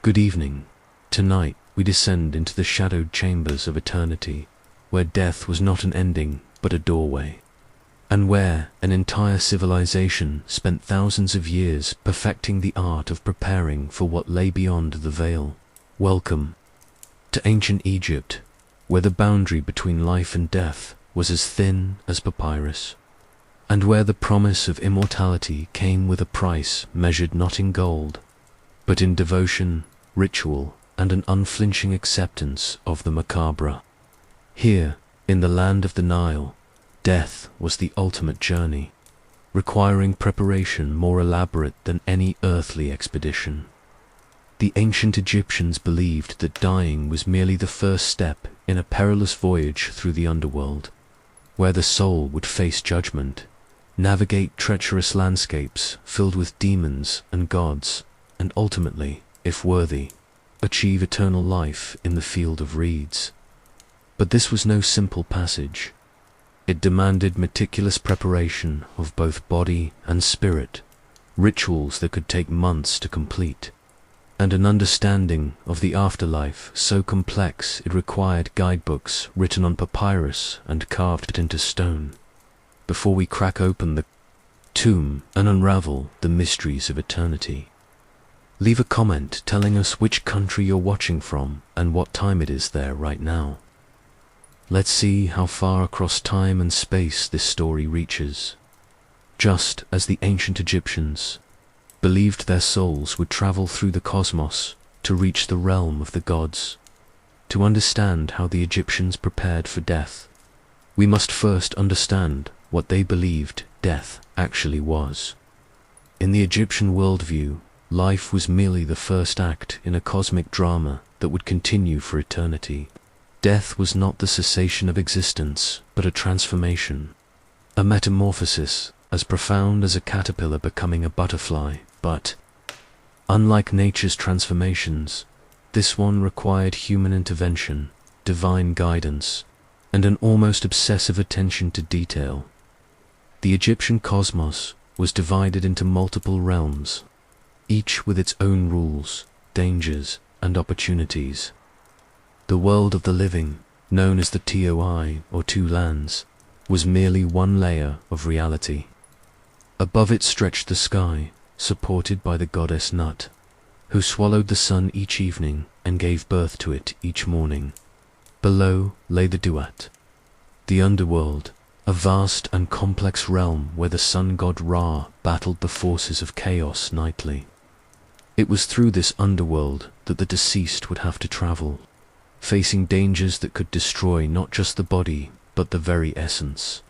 Good evening. Tonight we descend into the shadowed chambers of eternity, where death was not an ending but a doorway, and where an entire civilization spent thousands of years perfecting the art of preparing for what lay beyond the veil. Welcome to ancient Egypt, where the boundary between life and death was as thin as papyrus, and where the promise of immortality came with a price measured not in gold, but in devotion, ritual, and an unflinching acceptance of the macabre. Here, in the land of the Nile, death was the ultimate journey, requiring preparation more elaborate than any earthly expedition. The ancient Egyptians believed that dying was merely the first step in a perilous voyage through the underworld, where the soul would face judgment, navigate treacherous landscapes filled with demons and gods, and ultimately, if worthy, achieve eternal life in the field of reeds. But this was no simple passage. It demanded meticulous preparation of both body and spirit, rituals that could take months to complete, and an understanding of the afterlife so complex it required guidebooks written on papyrus and carved into stone, before we crack open the tomb and unravel the mysteries of eternity. Leave a comment telling us which country you're watching from and what time it is there right now. Let's see how far across time and space this story reaches. Just as the ancient Egyptians believed their souls would travel through the cosmos to reach the realm of the gods, to understand how the Egyptians prepared for death, we must first understand what they believed death actually was. In the Egyptian worldview, life was merely the first act in a cosmic drama that would continue for eternity. Death was not the cessation of existence, but a transformation, a metamorphosis as profound as a caterpillar becoming a butterfly. But, unlike nature's transformations, this one required human intervention, divine guidance, and an almost obsessive attention to detail. The Egyptian cosmos was divided into multiple realms, each with its own rules, dangers, and opportunities. The world of the living, known as the Toi, or two lands, was merely one layer of reality. Above it stretched the sky, supported by the goddess Nut, who swallowed the sun each evening and gave birth to it each morning. Below lay the Duat, the underworld, a vast and complex realm where the sun god Ra battled the forces of chaos nightly. It was through this underworld that the deceased would have to travel, facing dangers that could destroy not just the body, but the very essence.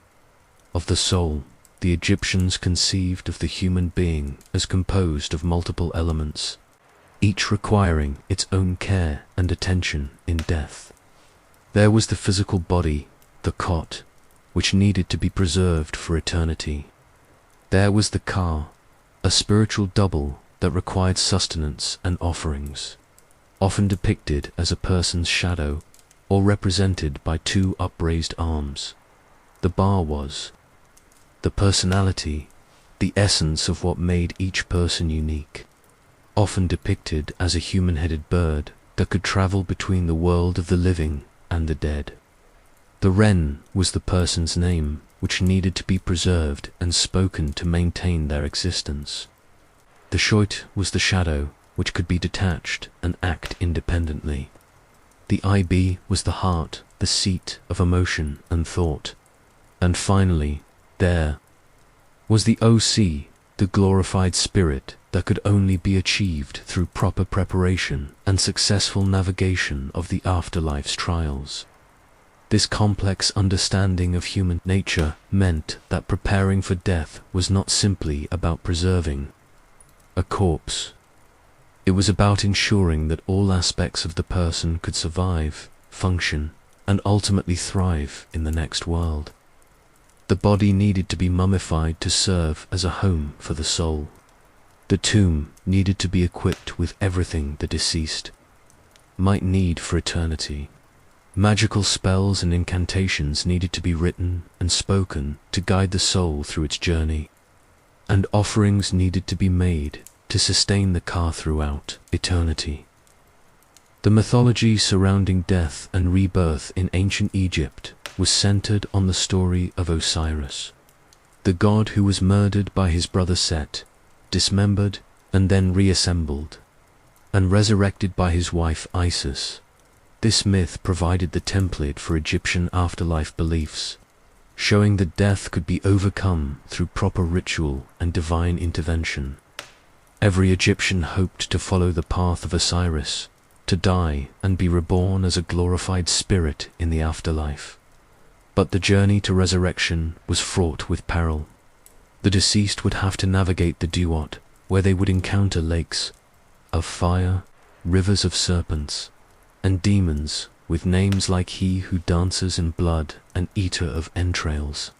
Of the soul, the Egyptians conceived of the human being as composed of multiple elements, each requiring its own care and attention in death. There was the physical body, the Kot, which needed to be preserved for eternity. There was the Ka, a spiritual double that required sustenance and offerings, often depicted as a person's shadow or represented by two upraised arms. The Ba was the personality, the essence of what made each person unique, often depicted as a human-headed bird that could travel between the world of the living and the dead. The Ren was the person's name, which needed to be preserved and spoken to maintain their existence. The Shoit was the shadow, which could be detached and act independently. The IB was the heart, the seat of emotion and thought. And finally, there was the OC, the glorified spirit that could only be achieved through proper preparation and successful navigation of the afterlife's trials. This complex understanding of human nature meant that preparing for death was not simply about preserving a corpse. It was about ensuring that all aspects of the person could survive, function, and ultimately thrive in the next world. The body needed to be mummified to serve as a home for the soul. The tomb needed to be equipped with everything the deceased might need for eternity. Magical spells and incantations needed to be written and spoken to guide the soul through its journey, and offerings needed to be made to sustain the Ka throughout eternity. The mythology surrounding death and rebirth in ancient Egypt was centered on the story of Osiris, the god who was murdered by his brother Set, dismembered and then reassembled, and resurrected by his wife Isis. This myth provided the template for Egyptian afterlife beliefs, showing that death could be overcome through proper ritual and divine intervention. Every Egyptian hoped to follow the path of Osiris, to die and be reborn as a glorified spirit in the afterlife. But the journey to resurrection was fraught with peril. The deceased would have to navigate the Duat, where they would encounter lakes of fire, rivers of serpents, and demons with names like He Who Dances in Blood and Eater of Entrails.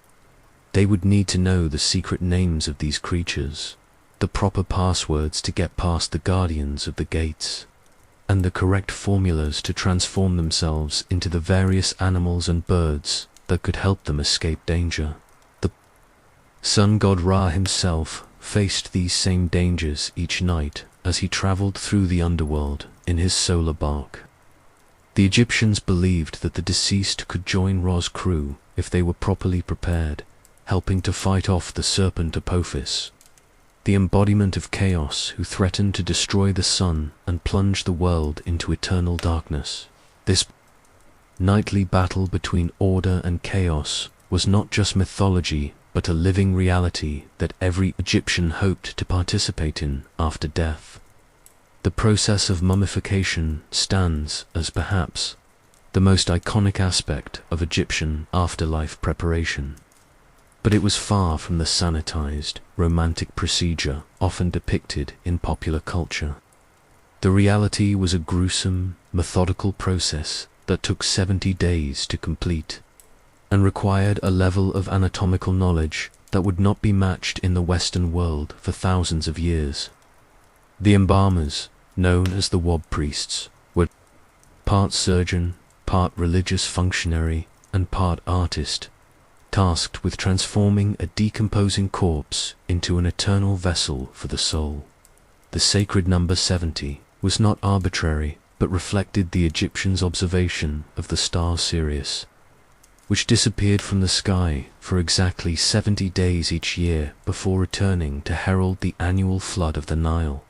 They would need to know the secret names of these creatures, the proper passwords to get past the guardians of the gates, and the correct formulas to transform themselves into the various animals and birds that could help them escape danger. The sun god Ra himself faced these same dangers each night as he traveled through the underworld in his solar bark. The Egyptians believed that the deceased could join Ra's crew if they were properly prepared, helping to fight off the serpent Apophis, the embodiment of chaos who threatened to destroy the sun and plunge the world into eternal darkness. This nightly battle between order and chaos was not just mythology, but a living reality that every Egyptian hoped to participate in after death. The process of mummification stands as perhaps the most iconic aspect of Egyptian afterlife preparation. But it was far from the sanitized, romantic procedure often depicted in popular culture. The reality was a gruesome, methodical process that took 70 days to complete, and required a level of anatomical knowledge that would not be matched in the Western world for thousands of years. The embalmers, known as the Wab priests, were part surgeon, part religious functionary, and part artist, tasked with transforming a decomposing corpse into an eternal vessel for the soul. The sacred number 70 was not arbitrary, but reflected the Egyptians' observation of the star Sirius, which disappeared from the sky for exactly 70 days each year before returning to herald the annual flood of the Nile.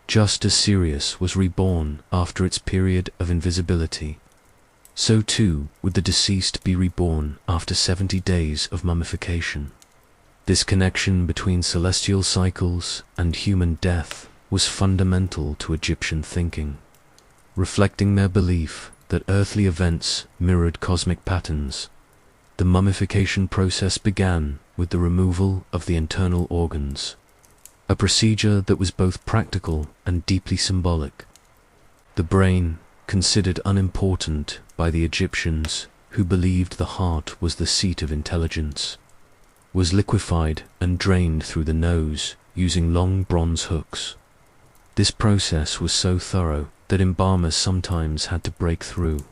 Just as Sirius was reborn after its period of invisibility, so too would the deceased be reborn after 70 days of mummification. This connection between celestial cycles and human death was fundamental to Egyptian thinking, reflecting their belief that earthly events mirrored cosmic patterns. The mummification process began with the removal of the internal organs, a procedure that was both practical and deeply symbolic. The brain, considered unimportant by the Egyptians, who believed the heart was the seat of intelligence, was liquefied and drained through the nose using long bronze hooks. This process was so thorough that embalmers sometimes had to break through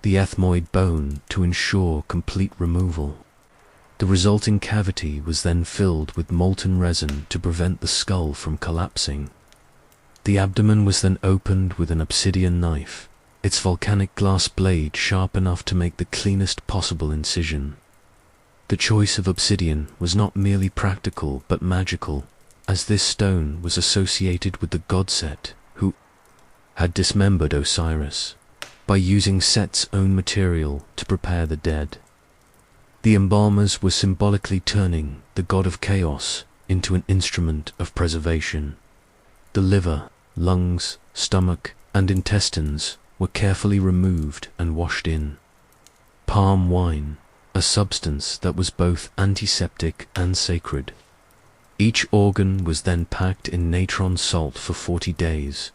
the ethmoid bone to ensure complete removal. The resulting cavity was then filled with molten resin to prevent the skull from collapsing. The abdomen was then opened with an obsidian knife, its volcanic glass blade sharp enough to make the cleanest possible incision. The choice of obsidian was not merely practical but magical, as this stone was associated with the god Set, who had dismembered Osiris by using Set's own material to prepare the dead. The embalmers were symbolically turning the god of chaos into an instrument of preservation. The liver, lungs, stomach, and intestines were carefully removed and washed in. Palm wine, a substance that was both antiseptic and sacred. Each organ was then packed in natron salt for 40 days,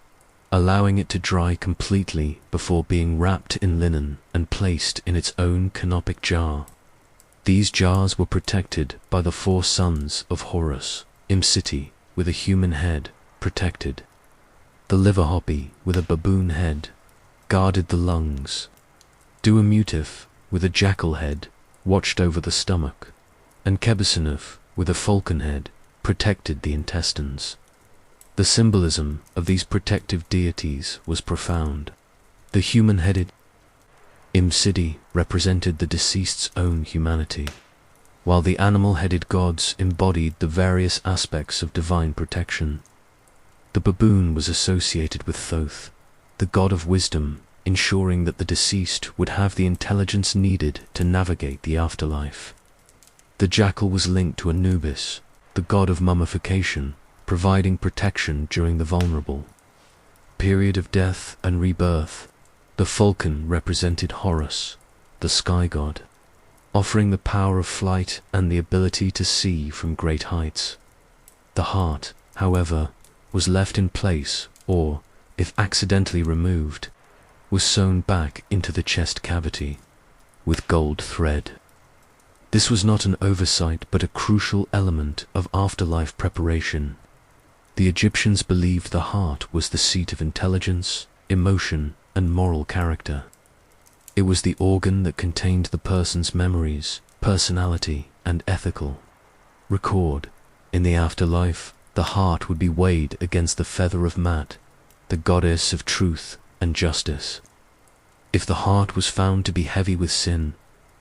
allowing it to dry completely before being wrapped in linen and placed in its own canopic jar. These jars were protected by the 4 sons of Horus, Imsiti with a human head, protected. The liver hopi with a baboon head guarded the lungs. Duamutif with a jackal head watched over the stomach, and Kebesinuf with a falcon head protected the intestines. The symbolism of these protective deities was profound. The human-headed Imsidy represented the deceased's own humanity, while the animal-headed gods embodied the various aspects of divine protection. The baboon was associated with Thoth, the god of wisdom, ensuring that the deceased would have the intelligence needed to navigate the afterlife. The jackal was linked to Anubis, the god of mummification, providing protection during the vulnerable period of death and rebirth. The falcon represented Horus, the sky god, offering the power of flight and the ability to see from great heights. The heart, however, was left in place, or, if accidentally removed, was sewn back into the chest cavity with gold thread. This was not an oversight but a crucial element of afterlife preparation. The Egyptians believed the heart was the seat of intelligence, emotion, and moral character. It was the organ that contained the person's memories, personality, and ethical record. In the afterlife, the heart would be weighed against the feather of Mat, the goddess of truth and justice. If the heart was found to be heavy with sin,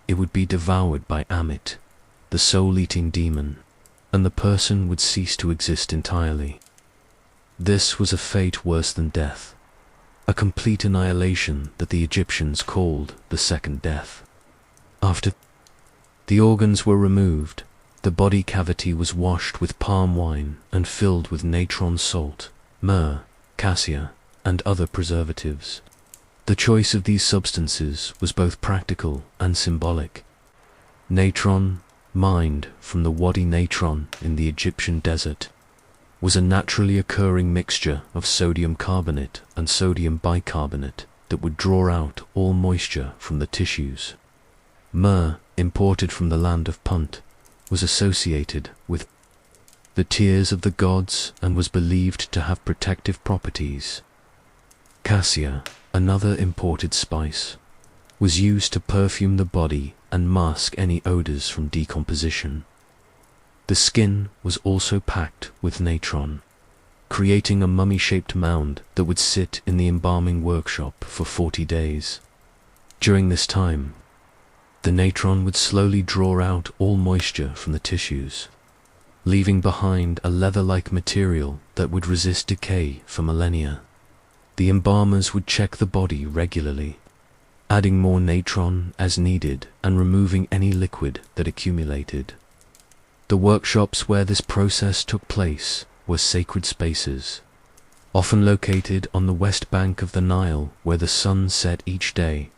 it would be devoured by Amit, the soul-eating demon, and the person would cease to exist entirely. This was a fate worse than death, a complete annihilation that the Egyptians called the second death. After the organs were removed, the body cavity was washed with palm wine and filled with natron salt, myrrh, cassia, and other preservatives. The choice of these substances was both practical and symbolic. Natron, mined from the Wadi Natron in the Egyptian desert, was a naturally occurring mixture of sodium carbonate and sodium bicarbonate that would draw out all moisture from the tissues. Myrrh, imported from the land of Punt, was associated with the tears of the gods and was believed to have protective properties. Cassia, another imported spice, was used to perfume the body and mask any odors from decomposition. The skin was also packed with natron, creating a mummy-shaped mound that would sit in the embalming workshop for 40 days. During this time, the natron would slowly draw out all moisture from the tissues, leaving behind a leather-like material that would resist decay for millennia. The embalmers would check the body regularly, adding more natron as needed and removing any liquid that accumulated. The workshops where this process took place were sacred spaces, often located on the west bank of the Nile where the sun set each day,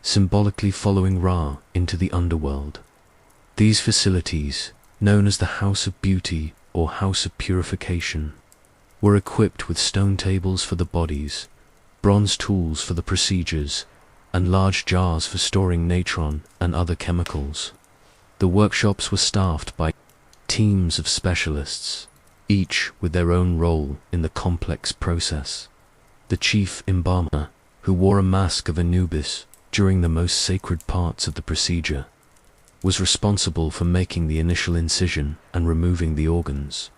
symbolically following Ra into the underworld. These facilities, known as the House of Beauty or House of Purification, were equipped with stone tables for the bodies, bronze tools for the procedures, and large jars for storing natron and other chemicals. The workshops were staffed by teams of specialists, each with their own role in the complex process. The chief embalmer, who wore a mask of Anubis during the most sacred parts of the procedure, was responsible for making the initial incision and removing the organs.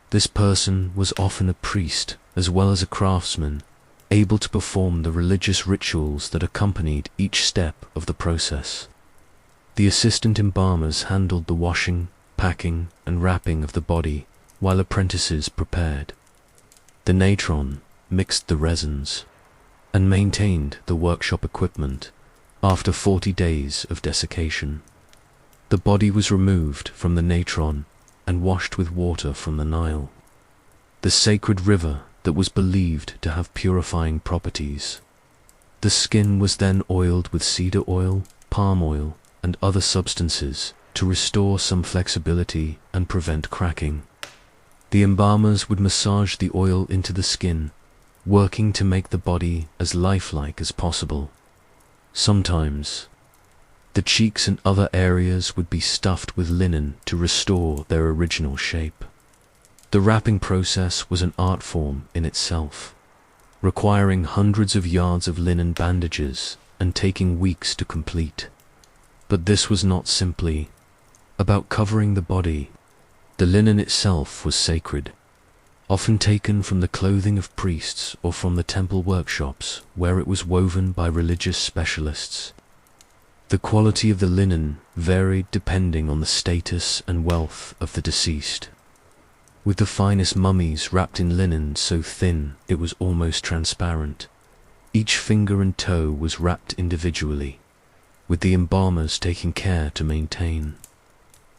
This person was often a priest as well as a craftsman, able to perform the religious rituals that accompanied each step of the process. The assistant embalmers handled the washing, packing, and wrapping of the body, while apprentices prepared the natron, mixed the resins, and maintained the workshop equipment. After 40 days of desiccation, the body was removed from the natron and washed with water from the Nile, the sacred river that was believed to have purifying properties. The skin was then oiled with cedar oil, palm oil, and other substances to restore some flexibility and prevent cracking. The embalmers would massage the oil into the skin, working to make the body as lifelike as possible. Sometimes, the cheeks and other areas would be stuffed with linen to restore their original shape. The wrapping process was an art form in itself, requiring hundreds of yards of linen bandages and taking weeks to complete. But this was not simply about covering the body. The linen itself was sacred. often taken from the clothing of priests or from the temple workshops where it was woven by religious specialists. The quality of the linen varied depending on the status and wealth of the deceased, with the finest mummies wrapped in linen so thin it was almost transparent. Each finger and toe was wrapped individually, with the embalmers taking care to maintain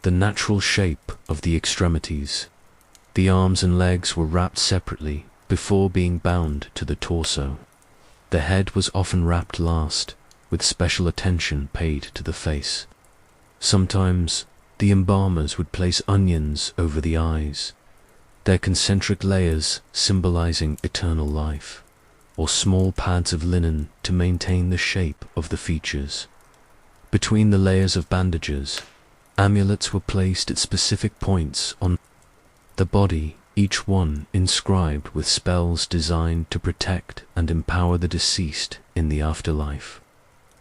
the natural shape of the extremities. The arms and legs were wrapped separately before being bound to the torso. The head was often wrapped last, with special attention paid to the face. Sometimes the embalmers would place onions over the eyes, their concentric layers symbolizing eternal life, or small pads of linen to maintain the shape of the features. Between the layers of bandages, amulets were placed at specific points on the body, each one inscribed with spells designed to protect and empower the deceased in the afterlife.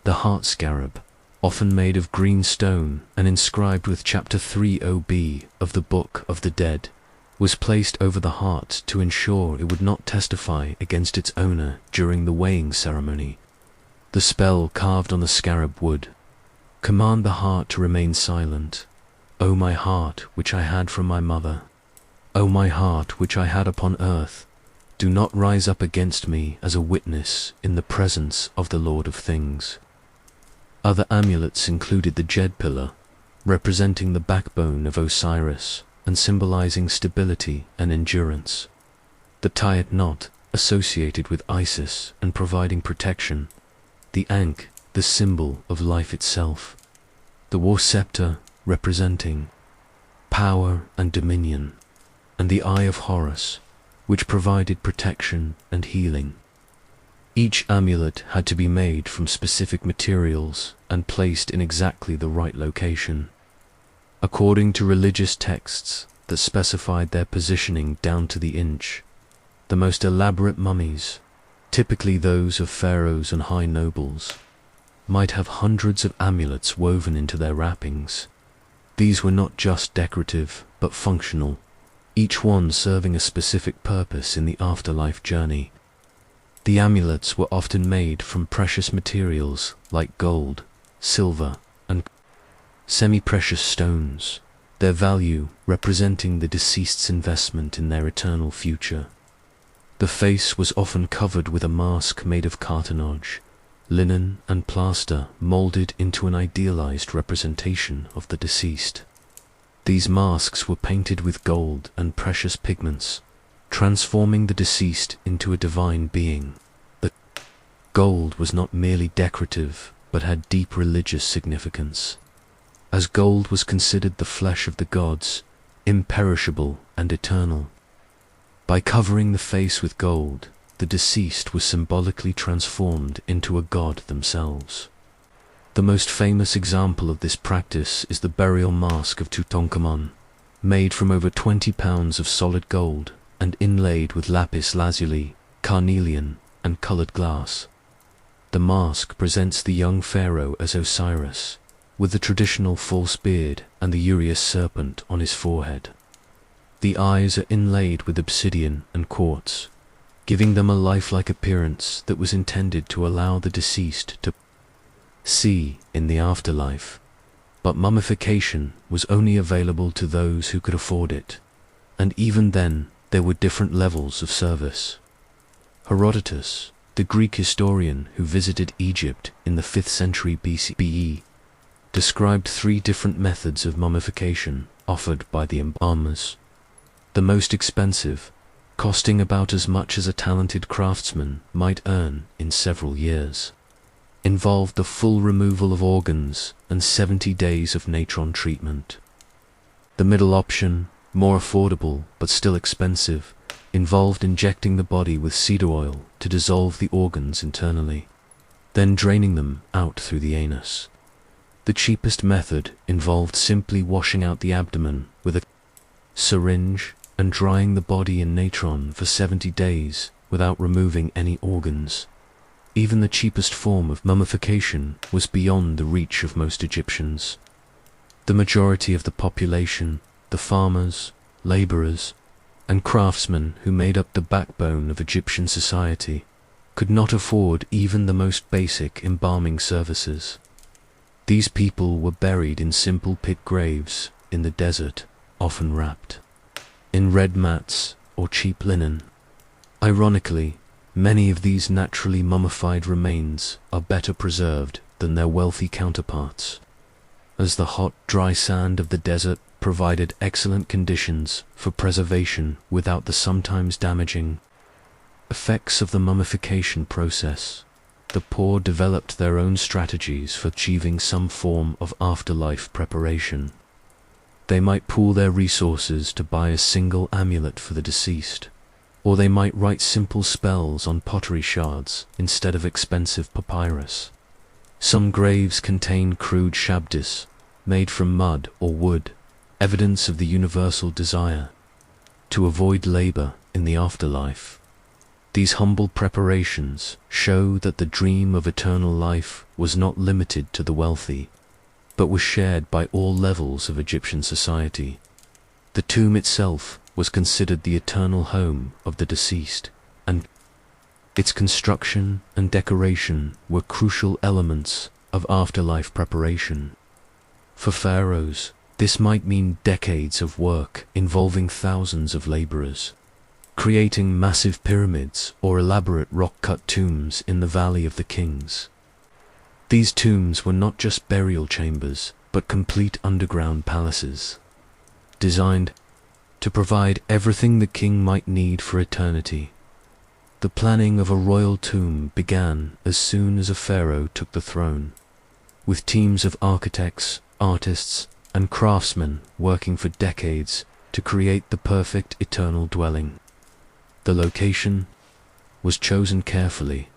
The heart scarab, often made of green stone and inscribed with Chapter 30b of the Book of the Dead, was placed over the heart to ensure it would not testify against its owner during the weighing ceremony. The spell carved on the scarab would command the heart to remain silent. O my heart, which I had from my mother, O my heart, which I had upon earth, do not rise up against me as a witness in the presence of the Lord of things. Other amulets included the Jed pillar, representing the backbone of Osiris and symbolizing stability and endurance. The Tayat knot, associated with Isis and providing protection. The Ankh, the symbol of life itself. The war scepter, representing power and dominion. And the Eye of Horus, which provided protection and healing. Each amulet had to be made from specific materials and placed in exactly the right location, according to religious texts that specified their positioning down to the inch. The most elaborate mummies, typically those of pharaohs and high nobles, might have hundreds of amulets woven into their wrappings. These were not just decorative, but functional, each one serving a specific purpose in the afterlife journey. The amulets were often made from precious materials like gold, silver, and semi-precious stones, their value representing the deceased's investment in their eternal future. The face was often covered with a mask made of cartonnage, linen and plaster molded into an idealized representation of the deceased. These masks were painted with gold and precious pigments, transforming the deceased into a divine being. The gold was not merely decorative, but had deep religious significance, as gold was considered the flesh of the gods, imperishable and eternal. By covering the face with gold, the deceased was symbolically transformed into a god themselves. The most famous example of this practice is the burial mask of Tutankhamun, made from over 20 pounds of solid gold and inlaid with lapis lazuli, carnelian, and colored glass. The mask presents the young pharaoh as Osiris, with the traditional false beard and the Urius serpent on his forehead. The eyes are inlaid with obsidian and quartz, giving them a lifelike appearance that was intended to allow the deceased to see in the afterlife. But mummification was only available to those who could afford it, and even then there were different levels of service. Herodotus, the Greek historian who visited Egypt in the 5th century BCE, described 3 different methods of mummification offered by the embalmers. The most expensive, costing about as much as a talented craftsman might earn in several years, involved the full removal of organs and 70 days of natron treatment. The middle option, more affordable but still expensive, involved injecting the body with cedar oil to dissolve the organs internally, then draining them out through the anus. The cheapest method involved simply washing out the abdomen with a syringe and drying the body in natron for 70 days without removing any organs. Even the cheapest form of mummification was beyond the reach of most Egyptians. The majority of the population, the farmers, laborers, and craftsmen who made up the backbone of Egyptian society could not afford even the most basic embalming services. These people were buried in simple pit graves in the desert, often wrapped in red mats or cheap linen. Ironically, many of these naturally mummified remains are better preserved than their wealthy counterparts, as the hot, dry sand of the desert provided excellent conditions for preservation without the sometimes damaging effects of the mummification process. The poor developed their own strategies for achieving some form of afterlife preparation. They might pool their resources to buy a single amulet for the deceased, or they might write simple spells on pottery shards instead of expensive papyrus. Some graves contain crude shabdis, made from mud or wood, evidence of the universal desire to avoid labor in the afterlife. These humble preparations show that the dream of eternal life was not limited to the wealthy, but was shared by all levels of Egyptian society. The tomb itself was considered the eternal home of the deceased, and its construction and decoration were crucial elements of afterlife preparation. For pharaohs, this might mean decades of work involving thousands of laborers, creating massive pyramids or elaborate rock-cut tombs in the Valley of the Kings. These tombs were not just burial chambers, but complete underground palaces, designed to provide everything the king might need for eternity. The planning of a royal tomb began as soon as a pharaoh took the throne, with teams of architects, artists, and craftsmen working for decades to create the perfect eternal dwelling. The location was chosen carefully,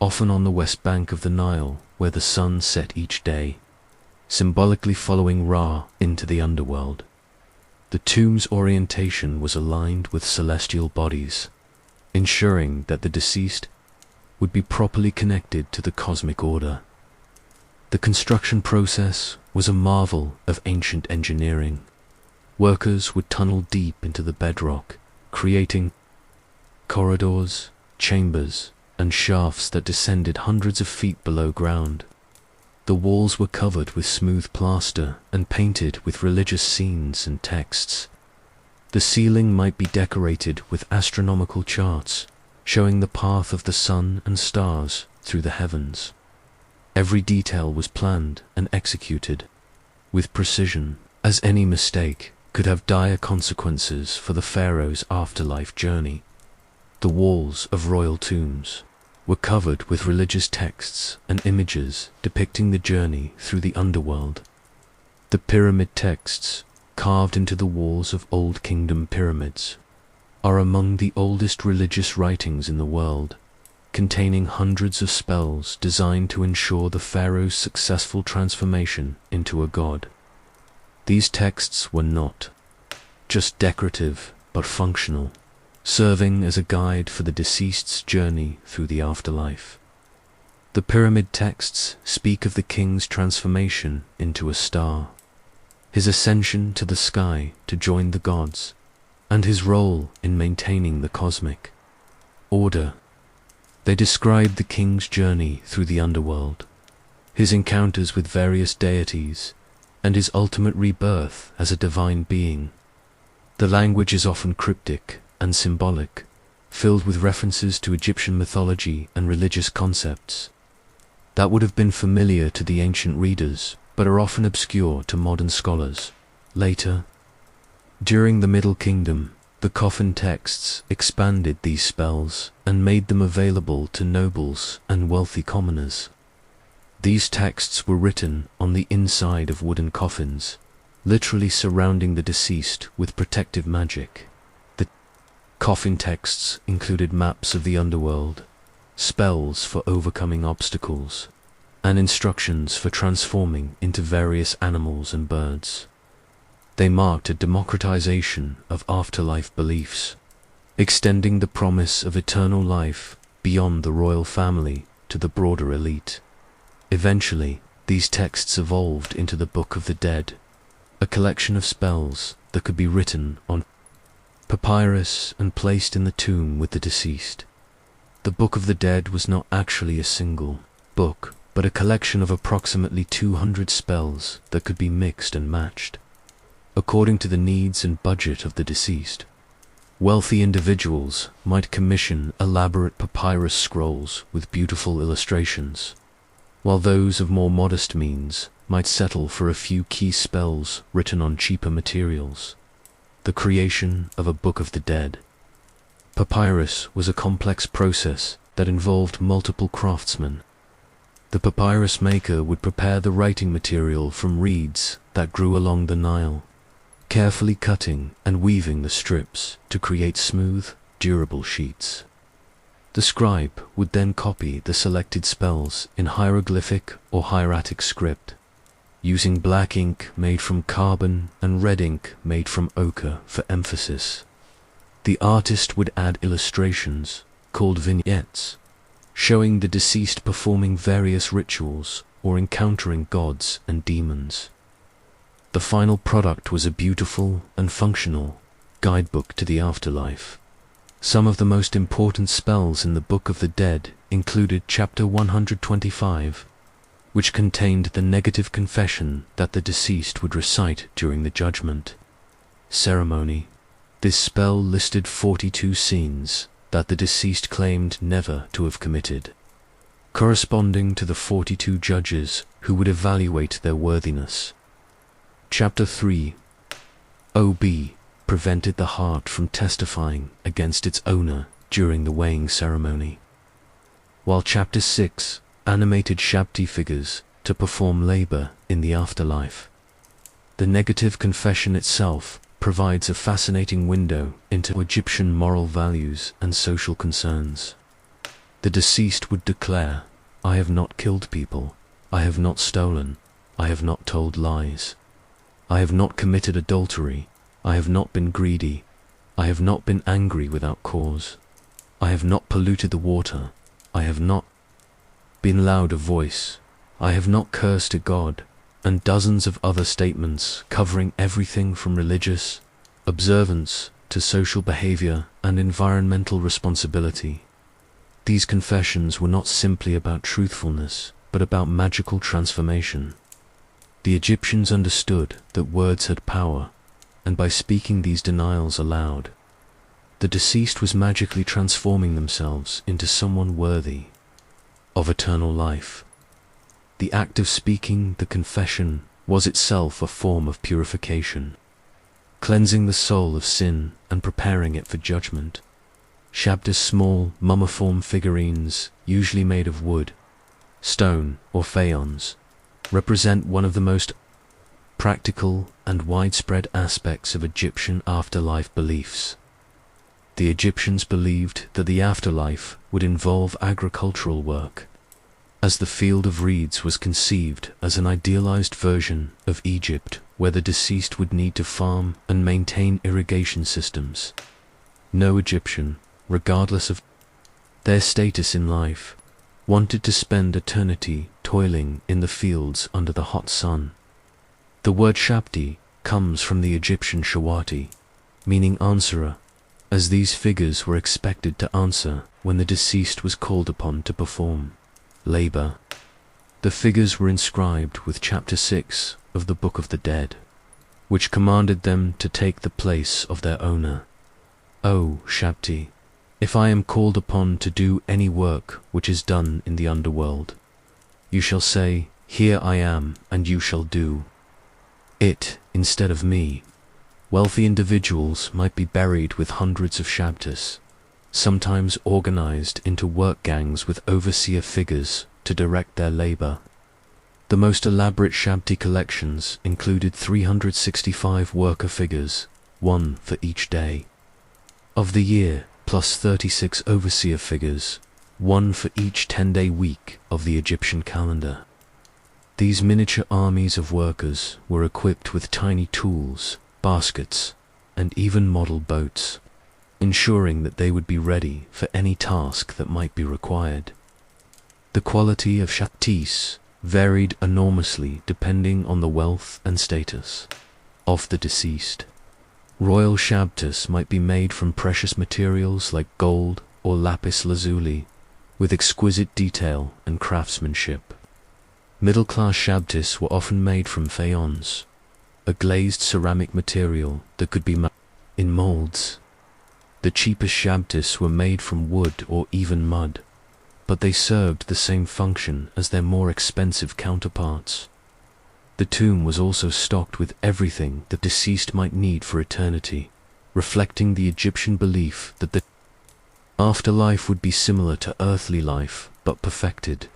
often on the west bank of the Nile, where the sun set each day, symbolically following Ra into the underworld. The tomb's orientation was aligned with celestial bodies, ensuring that the deceased would be properly connected to the cosmic order. The construction process was a marvel of ancient engineering. Workers would tunnel deep into the bedrock, creating corridors, chambers, and shafts that descended hundreds of feet below ground. The walls were covered with smooth plaster and painted with religious scenes and texts. The ceiling might be decorated with astronomical charts, showing the path of the sun and stars through the heavens. Every detail was planned and executed with precision, as any mistake could have dire consequences for the pharaoh's afterlife journey. The walls of royal tombs were covered with religious texts and images depicting the journey through the underworld. The pyramid texts, carved into the walls of Old Kingdom pyramids, are among the oldest religious writings in the world, containing hundreds of spells designed to ensure the pharaoh's successful transformation into a god. These texts were not just decorative, but functional, serving as a guide for the deceased's journey through the afterlife. The pyramid texts speak of the king's transformation into a star, his ascension to the sky to join the gods, and his role in maintaining the cosmic order. They describe the king's journey through the underworld, his encounters with various deities, and his ultimate rebirth as a divine being. The language is often cryptic and symbolic, filled with references to Egyptian mythology and religious concepts that would have been familiar to the ancient readers, but are often obscure to modern scholars. Later, during the Middle Kingdom, the coffin texts expanded these spells and made them available to nobles and wealthy commoners. These texts were written on the inside of wooden coffins, literally surrounding the deceased with protective magic. The coffin texts included maps of the underworld, spells for overcoming obstacles, and instructions for transforming into various animals and birds. They marked a democratization of afterlife beliefs, extending the promise of eternal life beyond the royal family to the broader elite. Eventually, these texts evolved into the Book of the Dead, a collection of spells that could be written on papyrus and placed in the tomb with the deceased. The Book of the Dead was not actually a single book, but a collection of approximately 200 spells that could be mixed and matched according to the needs and budget of the deceased. Wealthy individuals might commission elaborate papyrus scrolls with beautiful illustrations, while those of more modest means might settle for a few key spells written on cheaper materials. The creation of a Book of the Dead. Papyrus was a complex process that involved multiple craftsmen. The papyrus maker would prepare the writing material from reeds that grew along the Nile, carefully cutting and weaving the strips to create smooth, durable sheets. The scribe would then copy the selected spells in hieroglyphic or hieratic script, using black ink made from carbon and red ink made from ochre for emphasis. The artist would add illustrations, called vignettes, showing the deceased performing various rituals or encountering gods and demons. The final product was a beautiful and functional guidebook to the afterlife. Some of the most important spells in the Book of the Dead included Chapter 125, which contained the negative confession that the deceased would recite during the judgment ceremony. This spell listed 42 sins that the deceased claimed never to have committed, corresponding to the 42 judges who would evaluate their worthiness. Chapter 3 OB prevented the heart from testifying against its owner during the weighing ceremony, while Chapter 6 animated Shabti figures to perform labor in the afterlife. The negative confession itself provides a fascinating window into Egyptian moral values and social concerns. The deceased would declare, "I have not killed people, I have not stolen, I have not told lies, I have not committed adultery, I have not been greedy, I have not been angry without cause, I have not polluted the water, I have not been loud of voice, I have not cursed a god," and dozens of other statements covering everything from religious observance to social behavior and environmental responsibility. These confessions were not simply about truthfulness, but about magical transformation. The Egyptians understood that words had power, and by speaking these denials aloud, the deceased was magically transforming themselves into someone worthy of eternal life. The act of speaking the confession was itself a form of purification, cleansing the soul of sin and preparing it for judgment. Shabda's small, mummiform figurines, usually made of wood, stone, or faience, represent one of the most practical and widespread aspects of Egyptian afterlife beliefs. The Egyptians believed that the afterlife would involve agricultural work, as the field of reeds was conceived as an idealized version of Egypt where the deceased would need to farm and maintain irrigation systems. No Egyptian, regardless of their status in life, wanted to spend eternity toiling in the fields under the hot sun. The word Shabti comes from the Egyptian Shawati, meaning answerer, as these figures were expected to answer when the deceased was called upon to perform labor. The figures were inscribed with Chapter 6 of the Book of the Dead, which commanded them to take the place of their owner. "O Shabti, if I am called upon to do any work which is done in the underworld, you shall say, 'Here I am,' and you shall do it instead of me." Wealthy individuals might be buried with hundreds of Shabtas, sometimes organized into work gangs with overseer figures to direct their labor. The most elaborate Shabti collections included 365 worker figures, one for each day of the year, plus 36 overseer figures, one for each 10-day week of the Egyptian calendar. These miniature armies of workers were equipped with tiny tools, baskets, and even model boats, ensuring that they would be ready for any task that might be required. The quality of Shabtis varied enormously depending on the wealth and status of the deceased. Royal shabtus might be made from precious materials like gold or lapis lazuli, with exquisite detail and craftsmanship. Middle-class shabtus were often made from faience, a glazed ceramic material that could be in molds. The cheapest shabtus were made from wood or even mud, but they served the same function as their more expensive counterparts. The tomb was also stocked with everything the deceased might need for eternity, reflecting the Egyptian belief that the afterlife would be similar to earthly life, but perfected.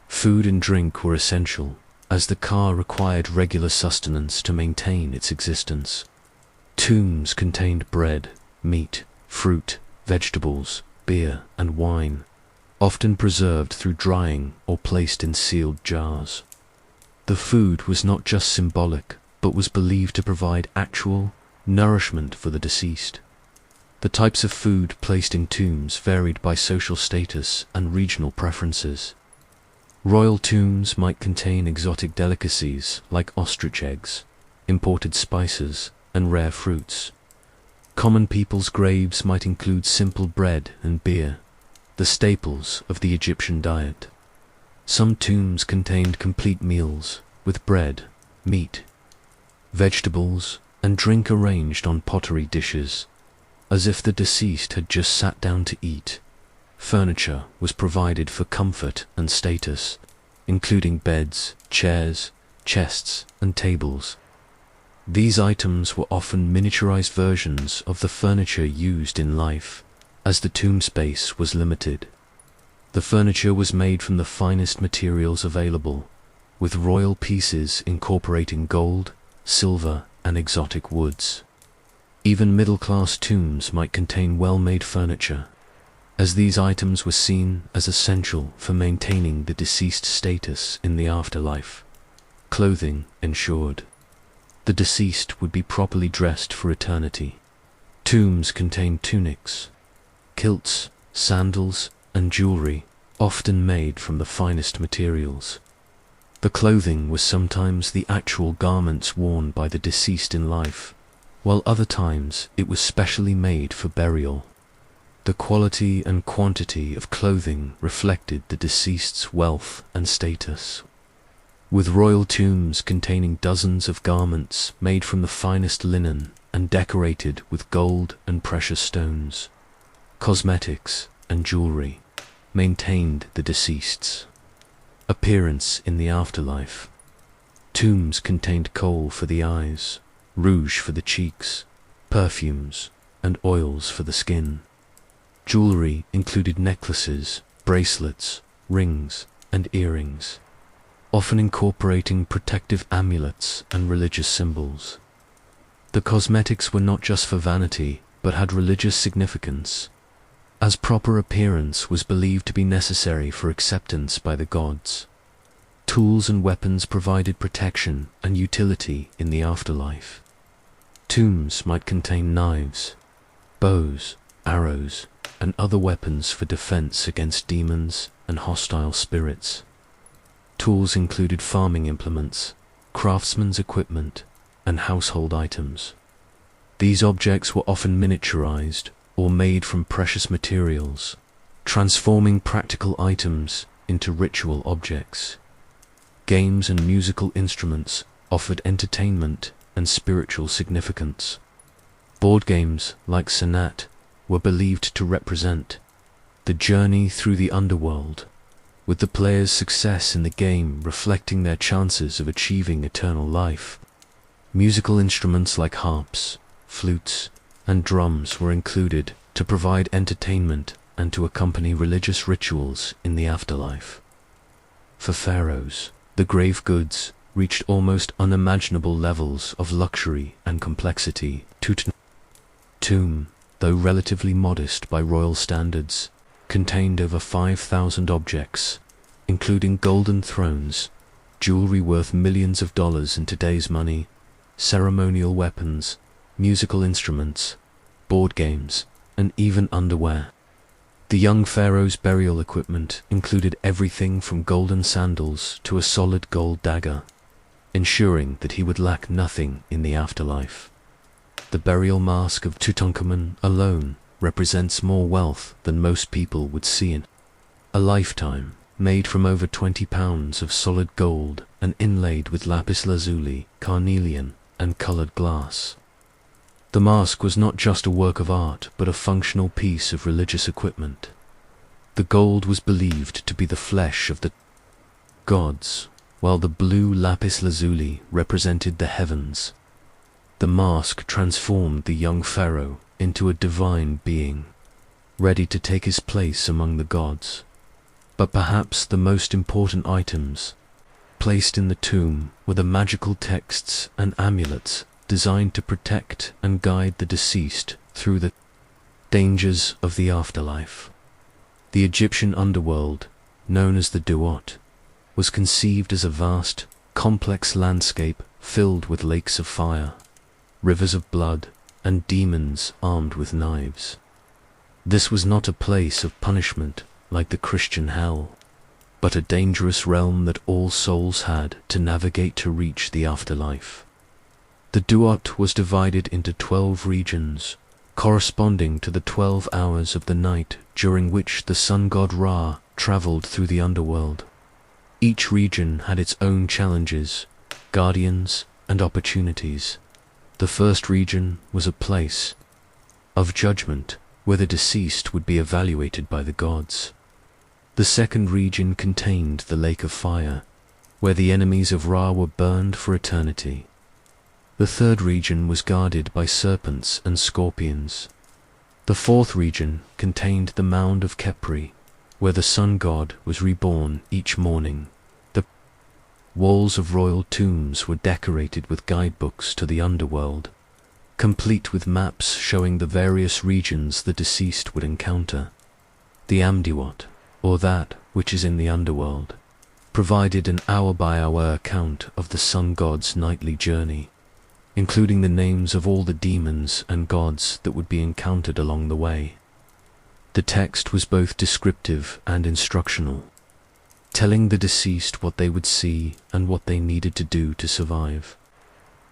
Food and drink were essential, as the car required regular sustenance to maintain its existence. Tombs contained bread, meat, fruit, vegetables, beer, and wine, often preserved through drying or placed in sealed jars. The food was not just symbolic, but was believed to provide actual nourishment for the deceased. The types of food placed in tombs varied by social status and regional preferences. Royal tombs might contain exotic delicacies like ostrich eggs, imported spices, and rare fruits. Common people's graves might include simple bread and beer, the staples of the Egyptian diet. Some tombs contained complete meals, with bread, meat, vegetables, and drink arranged on pottery dishes, as if the deceased had just sat down to eat. Furniture was provided for comfort and status, including beds, chairs, chests, and tables. These items were often miniaturized versions of the furniture used in life, as the tomb space was limited. The furniture was made from the finest materials available, with royal pieces incorporating gold, silver, and exotic woods. Even middle-class tombs might contain well-made furniture, as these items were seen as essential for maintaining the deceased status in the afterlife. Clothing ensured the deceased would be properly dressed for eternity. Tombs contained tunics, kilts, sandals, and jewelry, often made from the finest materials. The clothing was sometimes the actual garments worn by the deceased in life, while other times it was specially made for burial. The quality and quantity of clothing reflected the deceased's wealth and status, with royal tombs containing dozens of garments made from the finest linen and decorated with gold and precious stones. Cosmetics and jewelry maintained the deceased's appearance in the afterlife. Tombs contained kohl for the eyes, rouge for the cheeks, perfumes, and oils for the skin. Jewelry included necklaces, bracelets, rings, and earrings, often incorporating protective amulets and religious symbols. The cosmetics were not just for vanity, but had religious significance, as proper appearance was believed to be necessary for acceptance by the gods. Tools and weapons provided protection and utility in the afterlife. Tombs might contain knives, bows, arrows, and other weapons for defense against demons and hostile spirits. Tools included farming implements, craftsman's equipment, and household items. These objects were often miniaturized or made from precious materials, transforming practical items into ritual objects. Games and musical instruments offered entertainment and spiritual significance. Board games like Sanat were believed to represent the journey through the underworld, with the player's success in the game reflecting their chances of achieving eternal life. Musical instruments like harps, flutes, and drums were included to provide entertainment and to accompany religious rituals in the afterlife. For pharaohs, the grave goods reached almost unimaginable levels of luxury and complexity. Tutankhamun's tomb, though relatively modest by royal standards, contained over 5,000 objects, including golden thrones, jewelry worth millions of dollars in today's money, ceremonial weapons, musical instruments, board games, and even underwear. The young pharaoh's burial equipment included everything from golden sandals to a solid gold dagger, ensuring that he would lack nothing in the afterlife. The burial mask of Tutankhamun alone represents more wealth than most people would see in a lifetime, made from over 20 pounds of solid gold and inlaid with lapis lazuli, carnelian, and colored glass. The mask was not just a work of art, but a functional piece of religious equipment. The gold was believed to be the flesh of the gods, while the blue lapis lazuli represented the heavens. The mask transformed the young pharaoh into a divine being, ready to take his place among the gods. But perhaps the most important items placed in the tomb were the magical texts and amulets designed to protect and guide the deceased through the dangers of the afterlife. The Egyptian underworld, known as the Duat, was conceived as a vast, complex landscape filled with lakes of fire, rivers of blood, and demons armed with knives. This was not a place of punishment like the Christian hell, but a dangerous realm that all souls had to navigate to reach the afterlife. The Duat was divided into 12 regions, corresponding to the 12 hours of the night during which the sun god Ra traveled through the underworld. Each region had its own challenges, guardians, and opportunities. The first region was a place of judgment, where the deceased would be evaluated by the gods. The second region contained the lake of fire, where the enemies of Ra were burned for eternity. The third region was guarded by serpents and scorpions. The fourth region contained the mound of Khepri, where the sun god was reborn each morning. The walls of royal tombs were decorated with guidebooks to the underworld, complete with maps showing the various regions the deceased would encounter. The Amdiwat, or that which is in the underworld, provided an hour-by-hour account of the sun god's nightly journey, including the names of all the demons and gods that would be encountered along the way. The text was both descriptive and instructional, telling the deceased what they would see and what they needed to do to survive.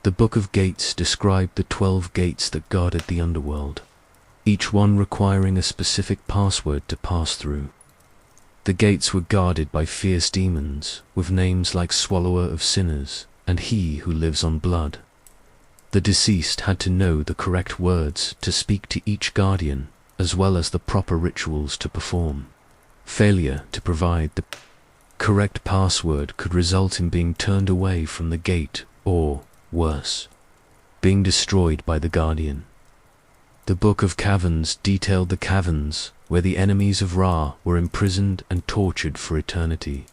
The Book of Gates described the 12 gates that guarded the underworld, each one requiring a specific password to pass through. The gates were guarded by fierce demons, with names like Swallower of Sinners and He Who Lives on Blood. The deceased had to know the correct words to speak to each guardian, as well as the proper rituals to perform. Failure to provide the correct password could result in being turned away from the gate or, worse, being destroyed by the guardian. The Book of Caverns detailed the caverns where the enemies of Ra were imprisoned and tortured for eternity.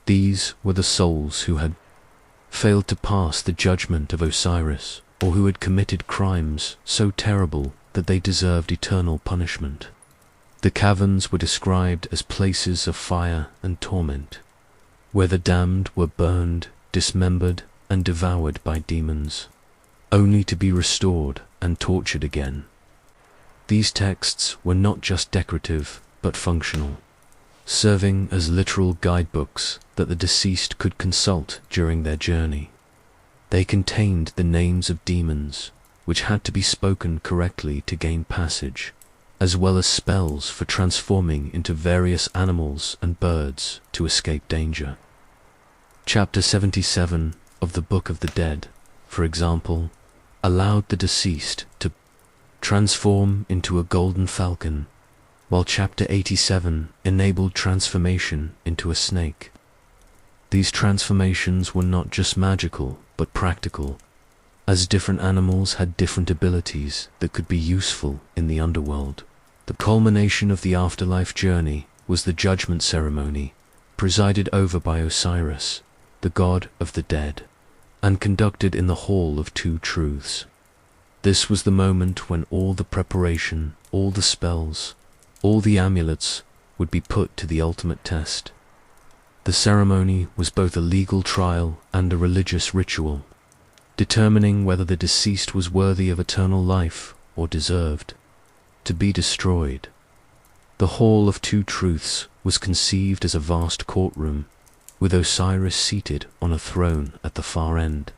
These were the souls who had failed to pass the judgment of Osiris, or who had committed crimes so terrible that they deserved eternal punishment. The caverns were described as places of fire and torment, where the damned were burned, dismembered, and devoured by demons, only to be restored and tortured again. These texts were not just decorative, but functional, serving as literal guidebooks that the deceased could consult during their journey. They contained the names of demons, which had to be spoken correctly to gain passage, as well as spells for transforming into various animals and birds to escape danger. Chapter 77 of the Book of the Dead, for example, allowed the deceased to transform into a golden falcon, while Chapter 87 enabled transformation into a snake. These transformations were not just magical, but practical, as different animals had different abilities that could be useful in the underworld. The culmination of the afterlife journey was the judgment ceremony, presided over by Osiris, the god of the dead, and conducted in the Hall of Two Truths. This was the moment when all the preparation, all the spells, all the amulets would be put to the ultimate test. The ceremony was both a legal trial and a religious ritual, determining whether the deceased was worthy of eternal life or deserved to be destroyed. The Hall of Two Truths was conceived as a vast courtroom, with Osiris seated on a throne at the far end.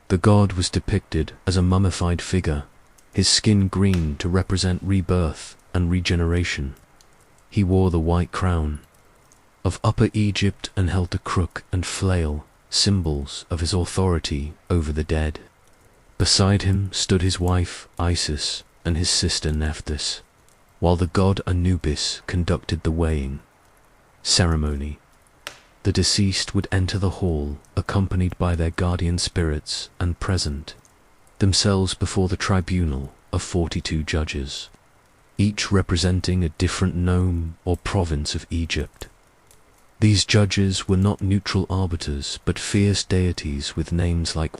The The god was depicted as a mummified figure, his skin green to represent rebirth and regeneration. He wore the white crown of Upper Egypt and held a crook and flail, symbols of his authority over the dead. Beside him stood his wife Isis and his sister Nephthys, while the god Anubis conducted the weighing ceremony. The deceased would enter the hall accompanied by their guardian spirits and present themselves before the tribunal of 42 judges, each representing a different nome or province of Egypt. These judges were not neutral arbiters, but fierce deities with names like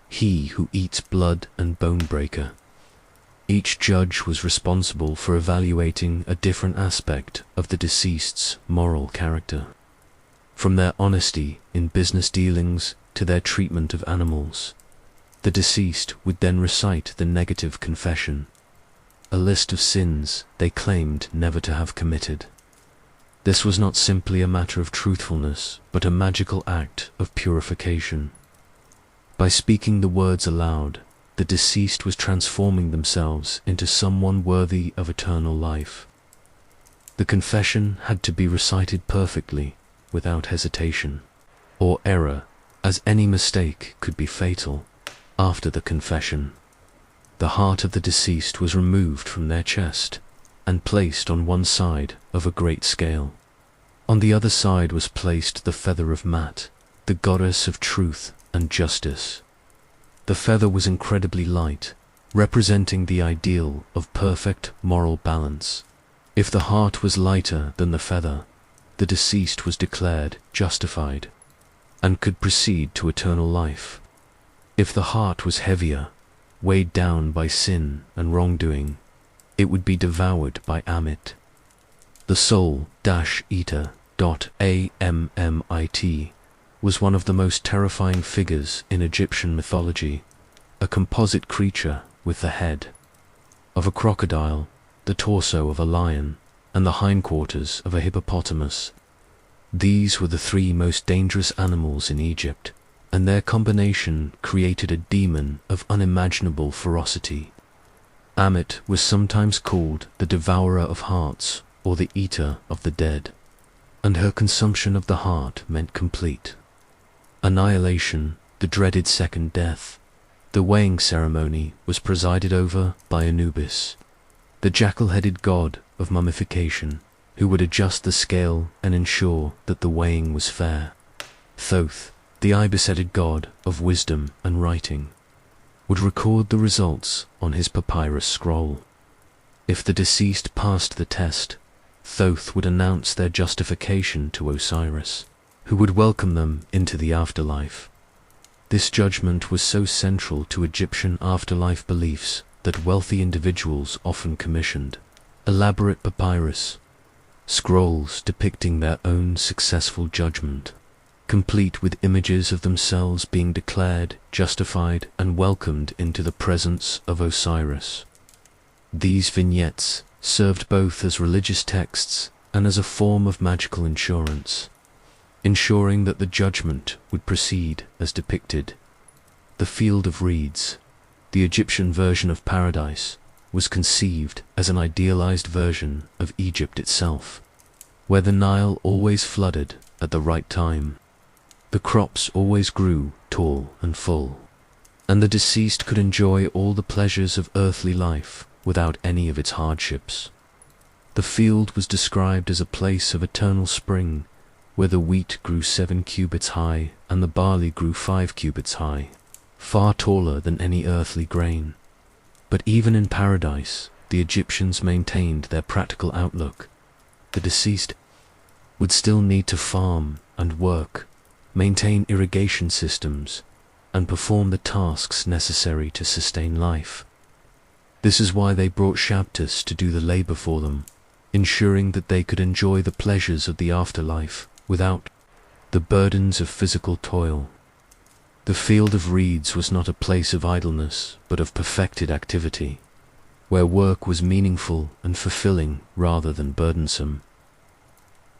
He Who Eats Blood and Bonebreaker. Each judge was responsible for evaluating a different aspect of the deceased's moral character, from their honesty in business dealings to their treatment of animals. The deceased would then recite the negative confession, a list of sins they claimed never to have committed. This was not simply a matter of truthfulness, but a magical act of purification. By speaking the words aloud, the deceased was transforming themselves into someone worthy of eternal life. The confession had to be recited perfectly, without hesitation or error, as any mistake could be fatal. After the confession, the heart of the deceased was removed from their chest and placed on one side of a great scale. On the other side was placed the feather of Mat, the goddess of truth and justice. The feather was incredibly light, representing the ideal of perfect moral balance. If the heart was lighter than the feather, the deceased was declared justified and could proceed to eternal life. If the heart was heavier, weighed down by sin and wrongdoing, it would be devoured by Amit. The soul-eater, Ammit, was one of the most terrifying figures in Egyptian mythology, a composite creature with the head of a crocodile, the torso of a lion, and the hindquarters of a hippopotamus. These were the three most dangerous animals in Egypt, and their combination created a demon of unimaginable ferocity. Amit was sometimes called the devourer of hearts or the eater of the dead, and her consumption of the heart meant complete annihilation, the dreaded second death. The weighing ceremony was presided over by Anubis, the jackal-headed god of mummification, who would adjust the scale and ensure that the weighing was fair. Thoth, the ibis-headed god of wisdom and writing, would record the results on his papyrus scroll. If the deceased passed the test, Thoth would announce their justification to Osiris, who would welcome them into the afterlife. This judgment was so central to Egyptian afterlife beliefs that wealthy individuals often commissioned elaborate papyrus scrolls depicting their own successful judgment, complete with images of themselves being declared justified and welcomed into the presence of Osiris. These vignettes served both as religious texts and as a form of magical insurance, ensuring that the judgment would proceed as depicted. The Field of Reeds, the Egyptian version of paradise, was conceived as an idealized version of Egypt itself, where the Nile always flooded at the right time. The crops always grew tall and full, and the deceased could enjoy all the pleasures of earthly life without any of its hardships. The field was described as a place of eternal spring, where the wheat grew 7 cubits high and the barley grew 5 cubits high, far taller than any earthly grain. But even in paradise, the Egyptians maintained their practical outlook. The deceased would still need to farm and work, maintain irrigation systems, and perform the tasks necessary to sustain life. This is why they brought Shabtus to do the labor for them, ensuring that they could enjoy the pleasures of the afterlife without the burdens of physical toil. The Field of Reeds was not a place of idleness, but of perfected activity, where work was meaningful and fulfilling rather than burdensome.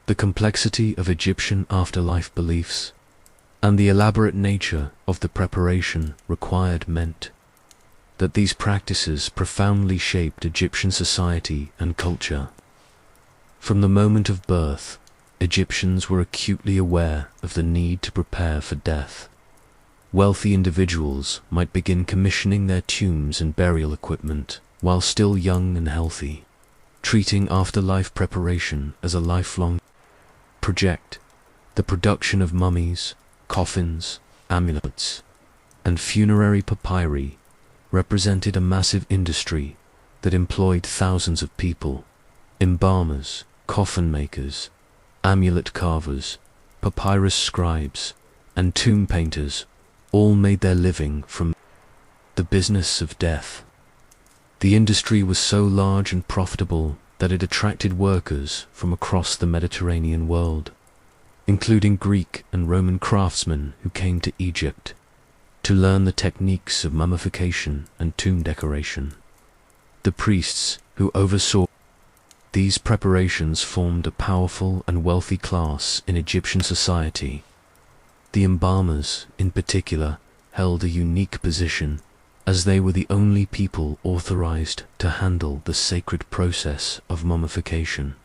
The complexity of Egyptian afterlife beliefs and the elaborate nature of the preparation required meant that these practices profoundly shaped Egyptian society and culture. From the moment of birth, Egyptians were acutely aware of the need to prepare for death. Wealthy individuals might begin commissioning their tombs and burial equipment while still young and healthy, treating afterlife preparation as a lifelong project. The production of mummies, coffins, amulets, and funerary papyri represented a massive industry that employed thousands of people. Embalmers, coffin makers, amulet carvers, papyrus scribes, and tomb painters all made their living from the business of death. The industry was so large and profitable that it attracted workers from across the Mediterranean world, including Greek and Roman craftsmen who came to Egypt to learn the techniques of mummification and tomb decoration. The priests who oversaw these preparations formed a powerful and wealthy class in Egyptian society. The embalmers, in particular, held a unique position, as they were the only people authorized to handle the sacred process of mummification.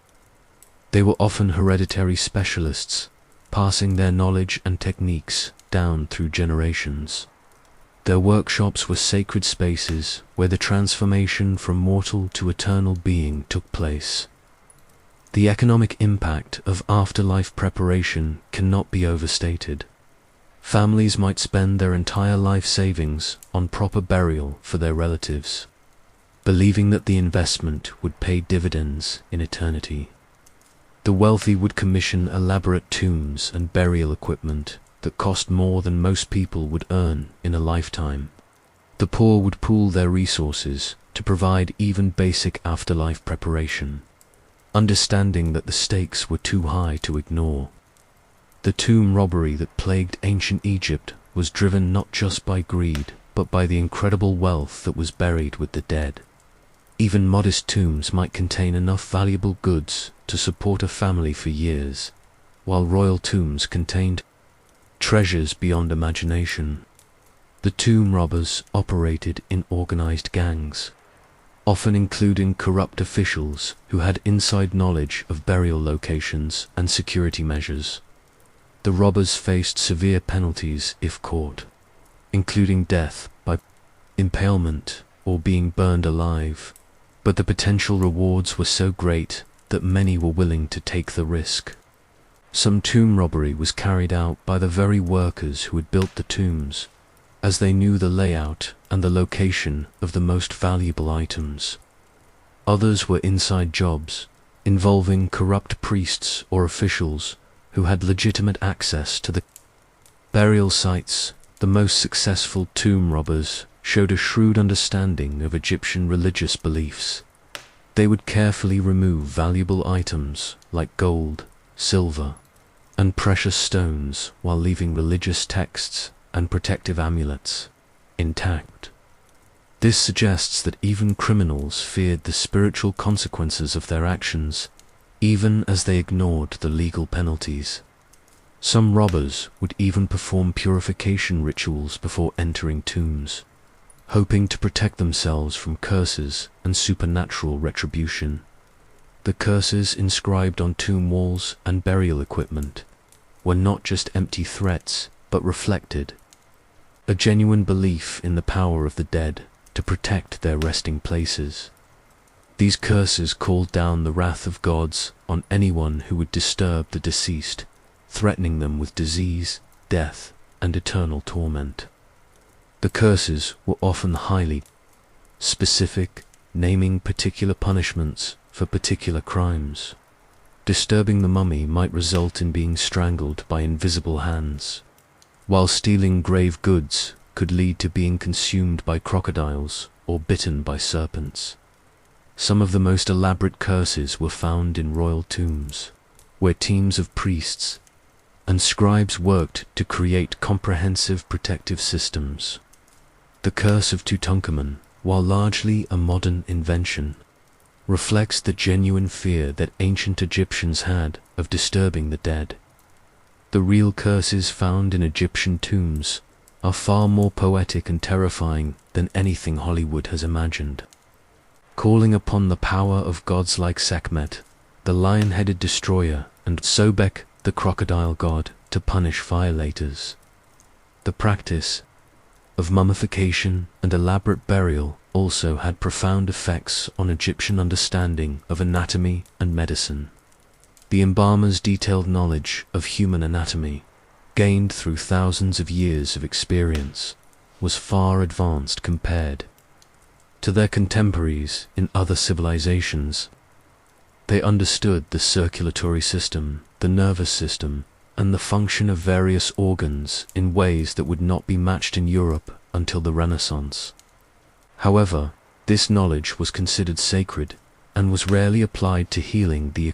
They were often hereditary specialists, passing their knowledge and techniques down through generations. Their workshops were sacred spaces where the transformation from mortal to eternal being took place. The economic impact of afterlife preparation cannot be overstated. Families might spend their entire life savings on proper burial for their relatives, believing that the investment would pay dividends in eternity. The wealthy would commission elaborate tombs and burial equipment that cost more than most people would earn in a lifetime. The poor would pool their resources to provide even basic afterlife preparation, understanding that the stakes were too high to ignore. The tomb robbery that plagued ancient Egypt was driven not just by greed, but by the incredible wealth that was buried with the dead. Even modest tombs might contain enough valuable goods to support a family for years, while royal tombs contained treasures beyond imagination. The tomb robbers operated in organized gangs, often including corrupt officials who had inside knowledge of burial locations and security measures. The robbers faced severe penalties if caught, including death by impalement or being burned alive, but the potential rewards were so great that many were willing to take the risk. Some tomb robbery was carried out by the very workers who had built the tombs, as they knew the layout and the location of the most valuable items. Others were inside jobs, involving corrupt priests or officials who had legitimate access to the burial sites. The most successful tomb robbers showed a shrewd understanding of Egyptian religious beliefs. They would carefully remove valuable items like gold, silver, and precious stones while leaving religious texts and protective amulets intact. This suggests that even criminals feared the spiritual consequences of their actions, even as they ignored the legal penalties. Some robbers would even perform purification rituals before entering tombs, hoping to protect themselves from curses and supernatural retribution. The curses inscribed on tomb walls and burial equipment were not just empty threats, but reflected a genuine belief in the power of the dead to protect their resting places. These curses called down the wrath of gods on anyone who would disturb the deceased, threatening them with disease, death, and eternal torment. The curses were often highly specific, naming particular punishments for particular crimes. Disturbing the mummy might result in being strangled by invisible hands, while stealing grave goods could lead to being consumed by crocodiles or bitten by serpents. Some of the most elaborate curses were found in royal tombs, where teams of priests and scribes worked to create comprehensive protective systems. The curse of Tutankhamun, while largely a modern invention, reflects the genuine fear that ancient Egyptians had of disturbing the dead. The real curses found in Egyptian tombs are far more poetic and terrifying than anything Hollywood has imagined. Calling upon the power of gods like Sekhmet, the lion-headed destroyer, and Sobek, the crocodile god, to punish violators. The practice of mummification and elaborate burial also had profound effects on Egyptian understanding of anatomy and medicine. The embalmer's detailed knowledge of human anatomy, gained through thousands of years of experience, was far advanced compared to their contemporaries in other civilizations. They understood the circulatory system, the nervous system, and the function of various organs in ways that would not be matched in Europe until the Renaissance. However, this knowledge was considered sacred and was rarely applied to healing the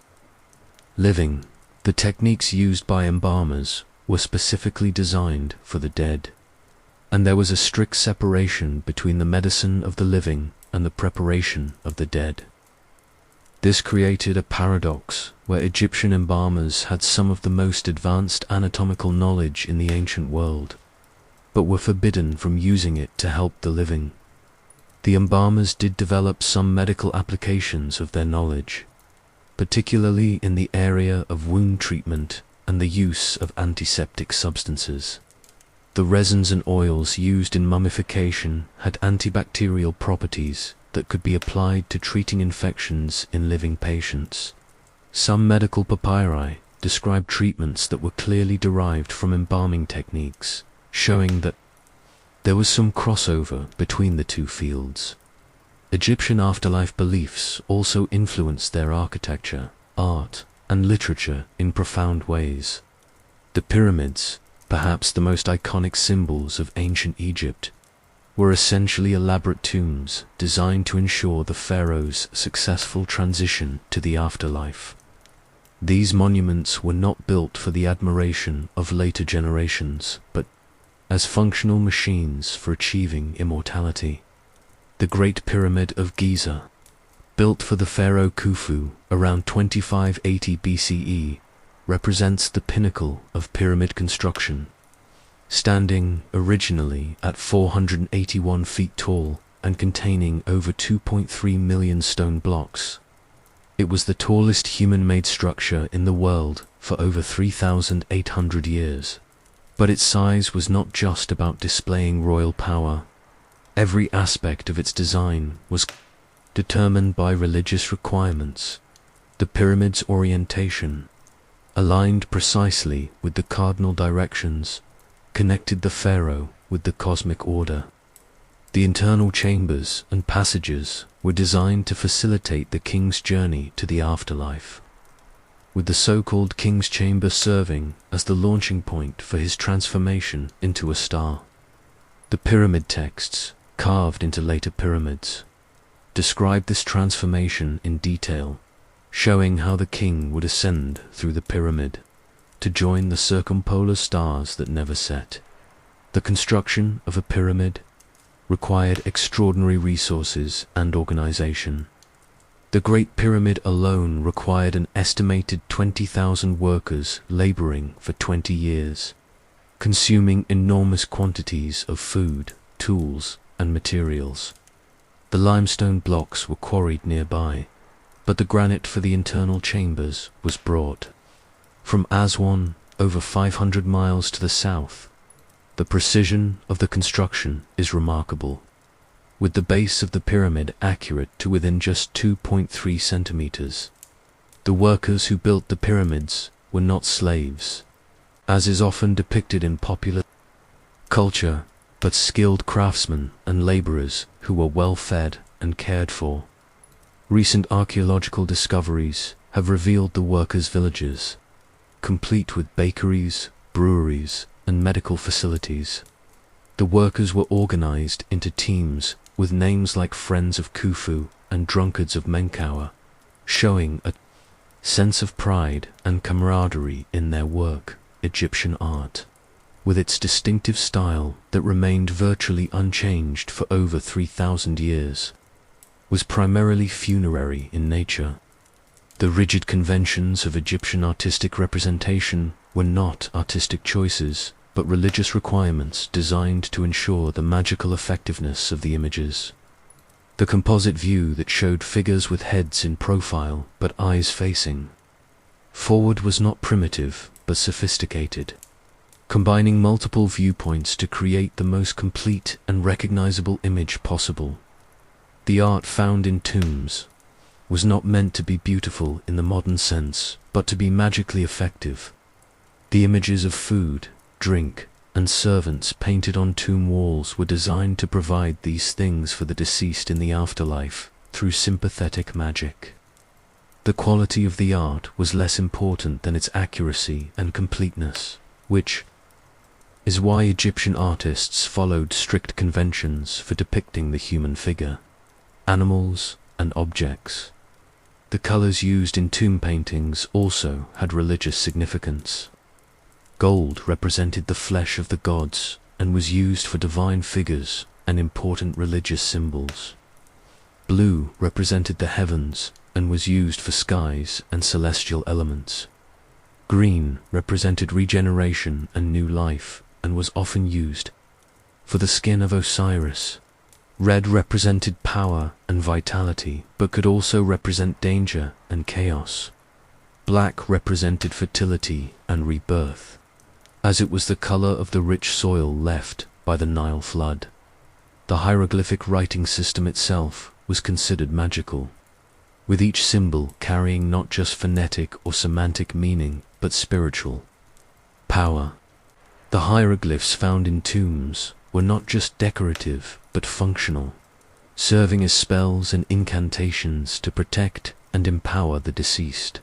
living. The techniques used by embalmers were specifically designed for the dead, and there was a strict separation between the medicine of the living and the preparation of the dead. This created a paradox where Egyptian embalmers had some of the most advanced anatomical knowledge in the ancient world, but were forbidden from using it to help the living. The embalmers did develop some medical applications of their knowledge, particularly in the area of wound treatment and the use of antiseptic substances. The resins and oils used in mummification had antibacterial properties that could be applied to treating infections in living patients. Some medical papyri describe treatments that were clearly derived from embalming techniques, showing that there was some crossover between the two fields. Egyptian afterlife beliefs also influenced their architecture, art, and literature in profound ways. The pyramids, perhaps the most iconic symbols of ancient Egypt, were essentially elaborate tombs designed to ensure the pharaoh's successful transition to the afterlife. These monuments were not built for the admiration of later generations, but as functional machines for achieving immortality. The Great Pyramid of Giza, built for the pharaoh Khufu around 2580 BCE, represents the pinnacle of pyramid construction. Standing originally at 481 feet tall and containing over 2.3 million stone blocks, it was the tallest human-made structure in the world for over 3,800 years. But its size was not just about displaying royal power. Every aspect of its design was determined by religious requirements. The pyramid's orientation, aligned precisely with the cardinal directions, connected the pharaoh with the cosmic order. The internal chambers and passages were designed to facilitate the king's journey to the afterlife, with the so-called king's chamber serving as the launching point for his transformation into a star. The pyramid texts, carved into later pyramids, describe this transformation in detail, showing how the king would ascend through the pyramid to join the circumpolar stars that never set. The construction of a pyramid required extraordinary resources and organization. The Great Pyramid alone required an estimated 20,000 workers laboring for 20 years, consuming enormous quantities of food, tools, and materials. The limestone blocks were quarried nearby, but the granite for the internal chambers was brought from Aswan, over 500 miles to the south. The precision of the construction is remarkable, with the base of the pyramid accurate to within just 2.3 centimeters. The workers who built the pyramids were not slaves, as is often depicted in popular culture, but skilled craftsmen and laborers who were well fed and cared for. Recent archaeological discoveries have revealed the workers' villages, complete with bakeries, breweries, and medical facilities. The workers were organized into teams with names like Friends of Khufu and Drunkards of Menkaure, showing a sense of pride and camaraderie in their work. Egyptian art, with its distinctive style that remained virtually unchanged for over 3,000 years, was primarily funerary in nature. The rigid conventions of Egyptian artistic representation were not artistic choices, but religious requirements designed to ensure the magical effectiveness of the images. The composite view that showed figures with heads in profile but eyes facing forward was not primitive but sophisticated, combining multiple viewpoints to create the most complete and recognizable image possible. The art found in tombs was not meant to be beautiful in the modern sense, but to be magically effective. The images of food, drink, and servants painted on tomb walls were designed to provide these things for the deceased in the afterlife through sympathetic magic. The quality of the art was less important than its accuracy and completeness, which is why Egyptian artists followed strict conventions for depicting the human figure, animals, and objects. The colors used in tomb paintings also had religious significance. Gold represented the flesh of the gods and was used for divine figures and important religious symbols. Blue represented the heavens and was used for skies and celestial elements. Green represented regeneration and new life and was often used for the skin of Osiris. Red represented power and vitality, but could also represent danger and chaos. Black represented fertility and rebirth, as it was the color of the rich soil left by the Nile flood. The hieroglyphic writing system itself was considered magical, with each symbol carrying not just phonetic or semantic meaning, but spiritual power. The hieroglyphs found in tombs were not just decorative, but functional, serving as spells and incantations to protect and empower the deceased.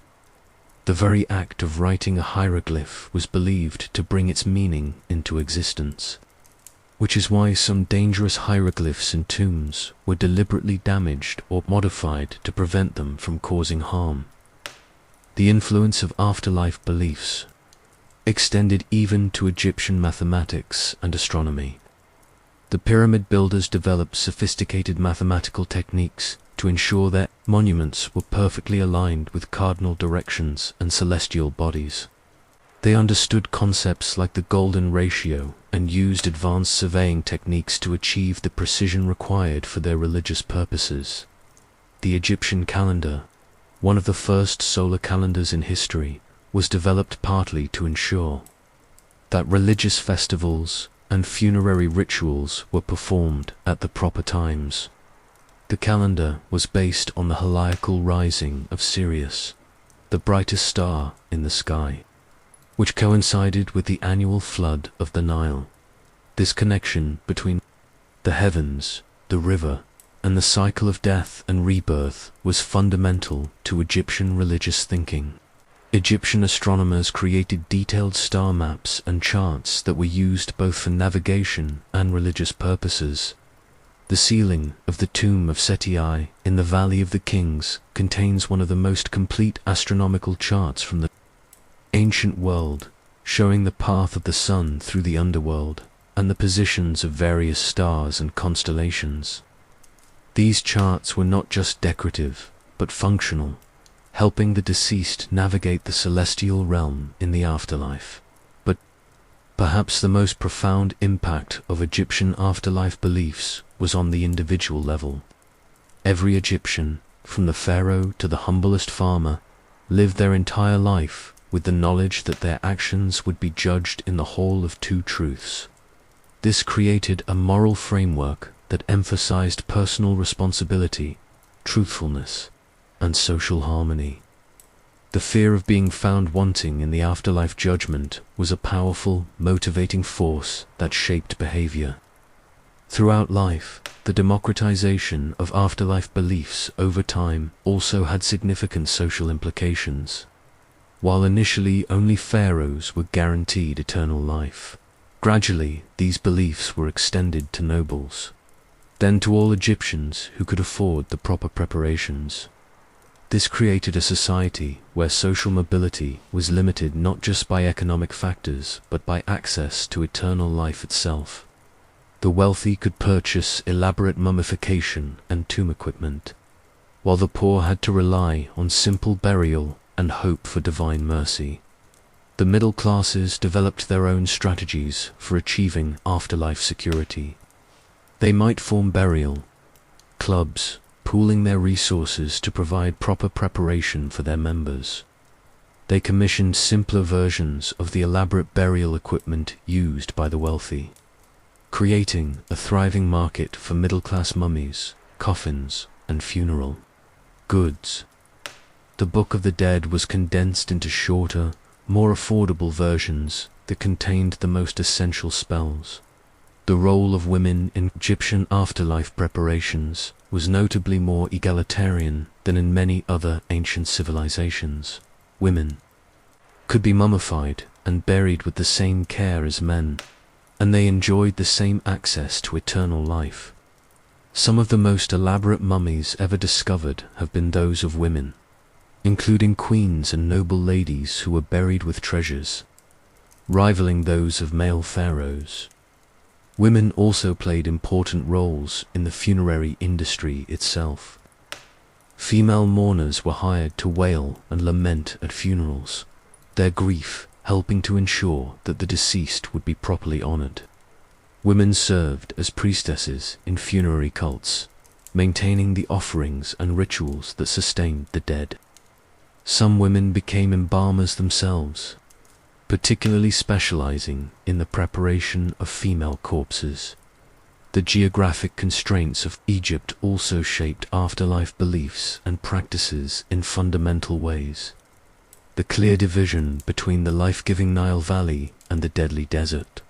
The very act of writing a hieroglyph was believed to bring its meaning into existence, which is why some dangerous hieroglyphs in tombs were deliberately damaged or modified to prevent them from causing harm. The influence of afterlife beliefs extended even to Egyptian mathematics and astronomy. The pyramid builders developed sophisticated mathematical techniques to ensure their monuments were perfectly aligned with cardinal directions and celestial bodies. They understood concepts like the golden ratio and used advanced surveying techniques to achieve the precision required for their religious purposes. The Egyptian calendar, one of the first solar calendars in history, was developed partly to ensure that religious festivals and funerary rituals were performed at the proper times. The calendar was based on the heliacal rising of Sirius, the brightest star in the sky, which coincided with the annual flood of the Nile. This connection between the heavens, the river, and the cycle of death and rebirth was fundamental to Egyptian religious thinking. Egyptian astronomers created detailed star maps and charts that were used both for navigation and religious purposes. The ceiling of the tomb of Seti I in the Valley of the Kings contains one of the most complete astronomical charts from the ancient world, showing the path of the sun through the underworld and the positions of various stars and constellations. These charts were not just decorative, but functional, helping the deceased navigate the celestial realm in the afterlife. But perhaps the most profound impact of Egyptian afterlife beliefs was on the individual level. Every Egyptian, from the pharaoh to the humblest farmer, lived their entire life with the knowledge that their actions would be judged in the hall of two truths. This created a moral framework that emphasized personal responsibility, truthfulness, and social harmony. The fear of being found wanting in the afterlife judgment was a powerful, motivating force that shaped behavior. Throughout life, the democratization of afterlife beliefs over time also had significant social implications. While initially only pharaohs were guaranteed eternal life, gradually these beliefs were extended to nobles, then to all Egyptians who could afford the proper preparations. This created a society where social mobility was limited not just by economic factors, but by access to eternal life itself. The wealthy could purchase elaborate mummification and tomb equipment, while the poor had to rely on simple burial and hope for divine mercy. The middle classes developed their own strategies for achieving afterlife security. They might form burial clubs, pooling their resources to provide proper preparation for their members. They commissioned simpler versions of the elaborate burial equipment used by the wealthy, creating a thriving market for middle-class mummies, coffins, and funeral goods. The Book of the Dead was condensed into shorter, more affordable versions that contained the most essential spells. The role of women in Egyptian afterlife preparations was notably more egalitarian than in many other ancient civilizations. Women could be mummified and buried with the same care as men, and they enjoyed the same access to eternal life. Some of the most elaborate mummies ever discovered have been those of women, including queens and noble ladies who were buried with treasures, rivaling those of male pharaohs. Women also played important roles in the funerary industry itself. Female mourners were hired to wail and lament at funerals, their grief helping to ensure that the deceased would be properly honored. Women served as priestesses in funerary cults, maintaining the offerings and rituals that sustained the dead. Some women became embalmers themselves, particularly specializing in the preparation of female corpses. The geographic constraints of Egypt also shaped afterlife beliefs and practices in fundamental ways. The clear division between the life-giving Nile Valley and the deadly desert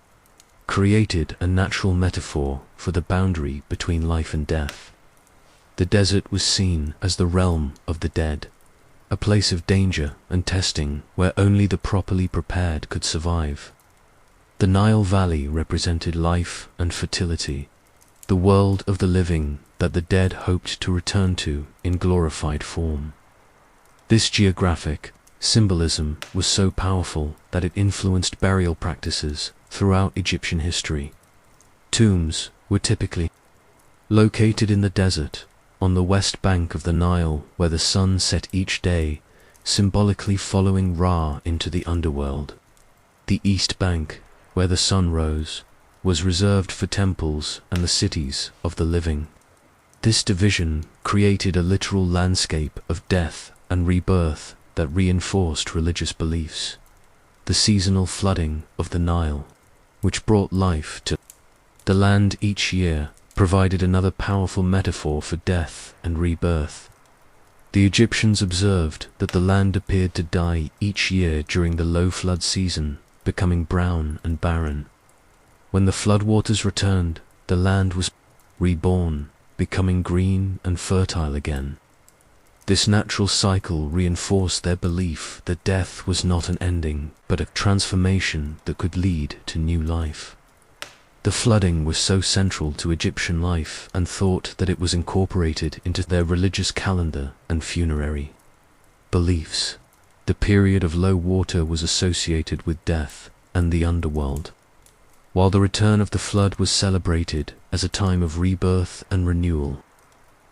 created a natural metaphor for the boundary between life and death. The desert was seen as the realm of the dead, a place of danger and testing where only the properly prepared could survive. The Nile Valley represented life and fertility, the world of the living that the dead hoped to return to in glorified form. This geographic symbolism was so powerful that it influenced burial practices throughout Egyptian history. Tombs were typically located in the desert, on the west bank of the Nile, where the sun set each day, symbolically following Ra into the underworld. The east bank, where the sun rose, was reserved for temples and the cities of the living. This division created a literal landscape of death and rebirth that reinforced religious beliefs. The seasonal flooding of the Nile, which brought life to the land each year, provided another powerful metaphor for death and rebirth. The Egyptians observed that the land appeared to die each year during the low flood season, becoming brown and barren. When the floodwaters returned, the land was reborn, becoming green and fertile again. This natural cycle reinforced their belief that death was not an ending, but a transformation that could lead to new life. The flooding was so central to Egyptian life and thought that it was incorporated into their religious calendar and funerary beliefs. The period of low water was associated with death and the underworld, while the return of the flood was celebrated as a time of rebirth and renewal.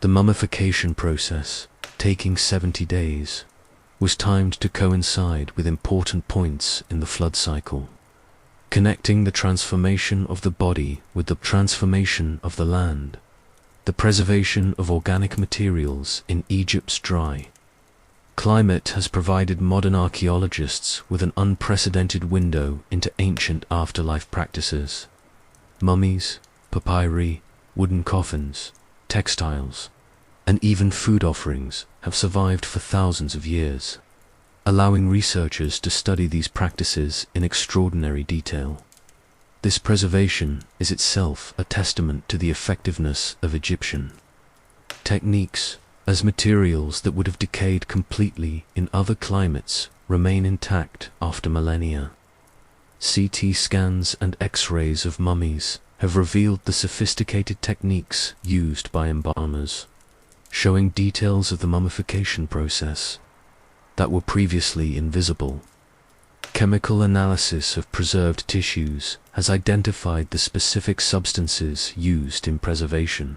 The mummification process, taking 70 days, was timed to coincide with important points in the flood cycle, connecting the transformation of the body with the transformation of the land. The preservation of organic materials in Egypt's dry climate has provided modern archaeologists with an unprecedented window into ancient afterlife practices. Mummies, papyri, wooden coffins, textiles, and even food offerings have survived for thousands of years, allowing researchers to study these practices in extraordinary detail. This preservation is itself a testament to the effectiveness of Egyptian techniques, as materials that would have decayed completely in other climates remain intact after millennia. CT scans and X-rays of mummies have revealed the sophisticated techniques used by embalmers, showing details of the mummification process that were previously invisible. Chemical analysis of preserved tissues has identified the specific substances used in preservation.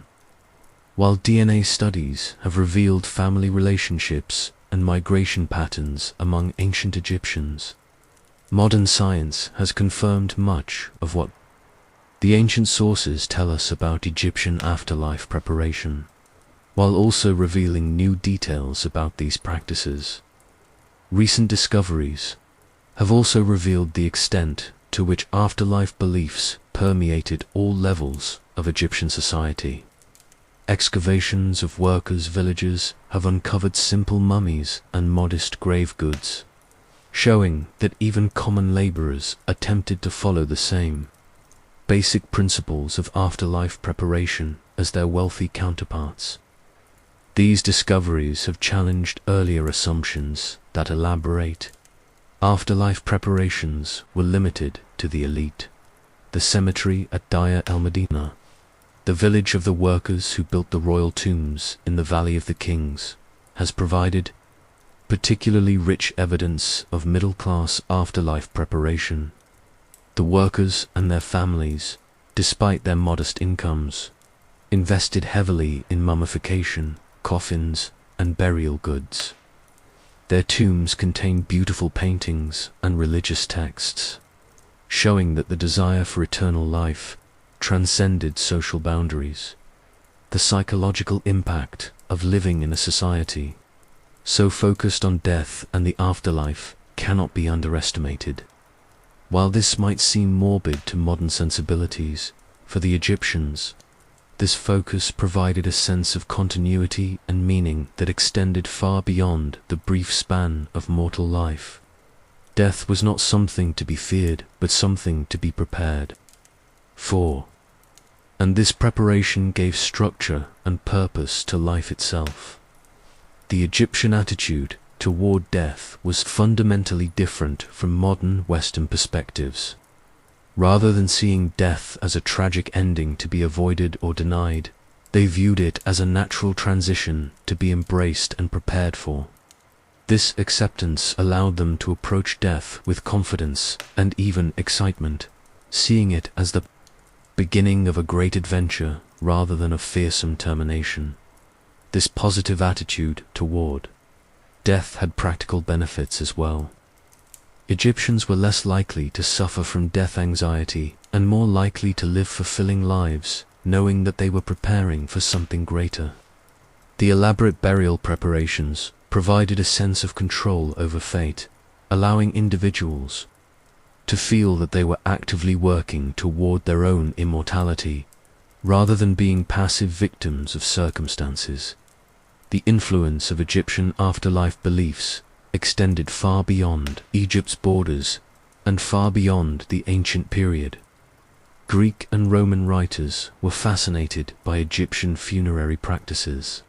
While DNA studies have revealed family relationships and migration patterns among ancient Egyptians, modern science has confirmed much of what the ancient sources tell us about Egyptian afterlife preparation, while also revealing new details about these practices. Recent discoveries have also revealed the extent to which afterlife beliefs permeated all levels of Egyptian society. Excavations of workers' villages have uncovered simple mummies and modest grave goods, showing that even common laborers attempted to follow the same basic principles of afterlife preparation as their wealthy counterparts. These discoveries have challenged earlier assumptions that elaborate afterlife preparations were limited to the elite. The cemetery at Deir el-Medina, the village of the workers who built the royal tombs in the Valley of the Kings, has provided particularly rich evidence of middle-class afterlife preparation. The workers and their families, despite their modest incomes, invested heavily in mummification, coffins, and burial goods. Their tombs contain beautiful paintings and religious texts, showing that the desire for eternal life transcended social boundaries. The psychological impact of living in a society so focused on death and the afterlife cannot be underestimated. While this might seem morbid to modern sensibilities, for the Egyptians, this focus provided a sense of continuity and meaning that extended far beyond the brief span of mortal life. Death was not something to be feared, but something to be prepared for. And this preparation gave structure and purpose to life itself. The Egyptian attitude toward death was fundamentally different from modern Western perspectives. Rather than seeing death as a tragic ending to be avoided or denied, they viewed it as a natural transition to be embraced and prepared for. This acceptance allowed them to approach death with confidence and even excitement, seeing it as the beginning of a great adventure rather than a fearsome termination. This positive attitude toward death had practical benefits as well. Egyptians were less likely to suffer from death anxiety and more likely to live fulfilling lives, knowing that they were preparing for something greater. The elaborate burial preparations provided a sense of control over fate, allowing individuals to feel that they were actively working toward their own immortality, rather than being passive victims of circumstances. The influence of Egyptian afterlife beliefs extended far beyond Egypt's borders and far beyond the ancient period. Greek and Roman writers were fascinated by Egyptian funerary practices,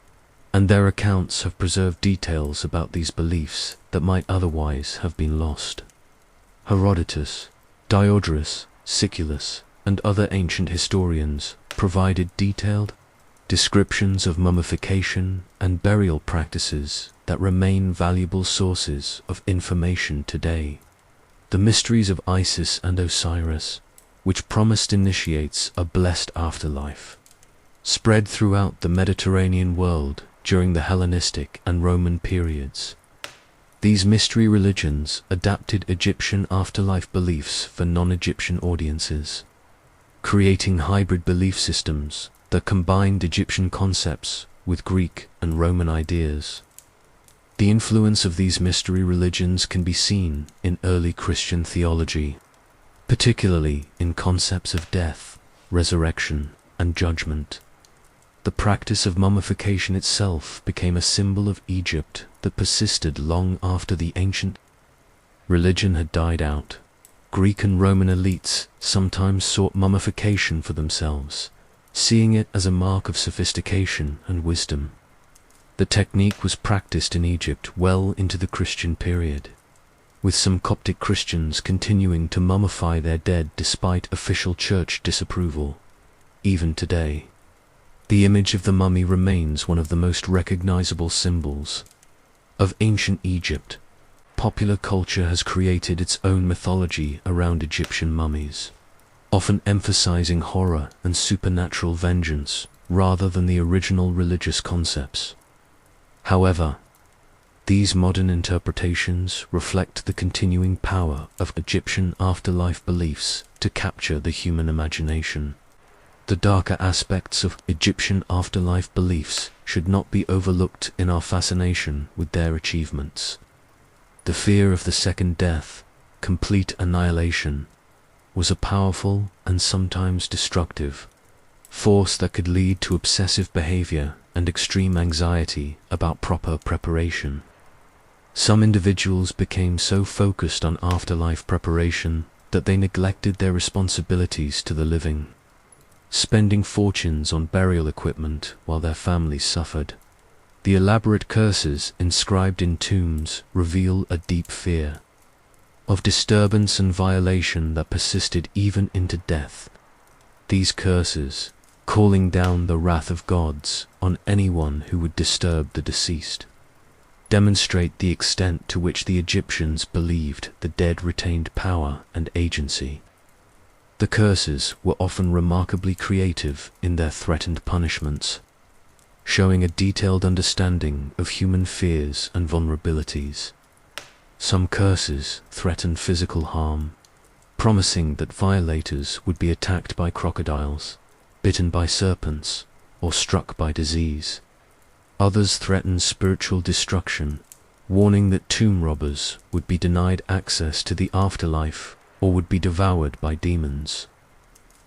and their accounts have preserved details about these beliefs that might otherwise have been lost. Herodotus, Diodorus, Siculus, and other ancient historians provided detailed descriptions of mummification and burial practices that remain valuable sources of information today. The mysteries of Isis and Osiris, which promised initiates a blessed afterlife, spread throughout the Mediterranean world during the Hellenistic and Roman periods. These mystery religions adapted Egyptian afterlife beliefs for non-Egyptian audiences, creating hybrid belief systems that combined Egyptian concepts with Greek and Roman ideas. The influence of these mystery religions can be seen in early Christian theology, particularly in concepts of death, resurrection, and judgment. The practice of mummification itself became a symbol of Egypt that persisted long after the ancient religion had died out. Greek and Roman elites sometimes sought mummification for themselves, seeing it as a mark of sophistication and wisdom. The technique was practiced in Egypt well into the Christian period, with some Coptic Christians continuing to mummify their dead despite official church disapproval. Even today, the image of the mummy remains one of the most recognizable symbols of ancient Egypt. Popular culture has created its own mythology around Egyptian mummies, often emphasizing horror and supernatural vengeance rather than the original religious concepts. However, these modern interpretations reflect the continuing power of Egyptian afterlife beliefs to capture the human imagination. The darker aspects of Egyptian afterlife beliefs should not be overlooked in our fascination with their achievements. The fear of the second death, complete annihilation, was a powerful and sometimes destructive force that could lead to obsessive behavior and extreme anxiety about proper preparation. Some individuals became so focused on afterlife preparation that they neglected their responsibilities to the living, spending fortunes on burial equipment while their families suffered. The elaborate curses inscribed in tombs reveal a deep fear of disturbance and violation that persisted even into death. These curses, calling down the wrath of gods on anyone who would disturb the deceased, demonstrate the extent to which the Egyptians believed the dead retained power and agency. The curses were often remarkably creative in their threatened punishments, showing a detailed understanding of human fears and vulnerabilities. Some curses threatened physical harm, promising that violators would be attacked by crocodiles, bitten by serpents, or struck by disease. Others threatened spiritual destruction, warning that tomb robbers would be denied access to the afterlife or would be devoured by demons.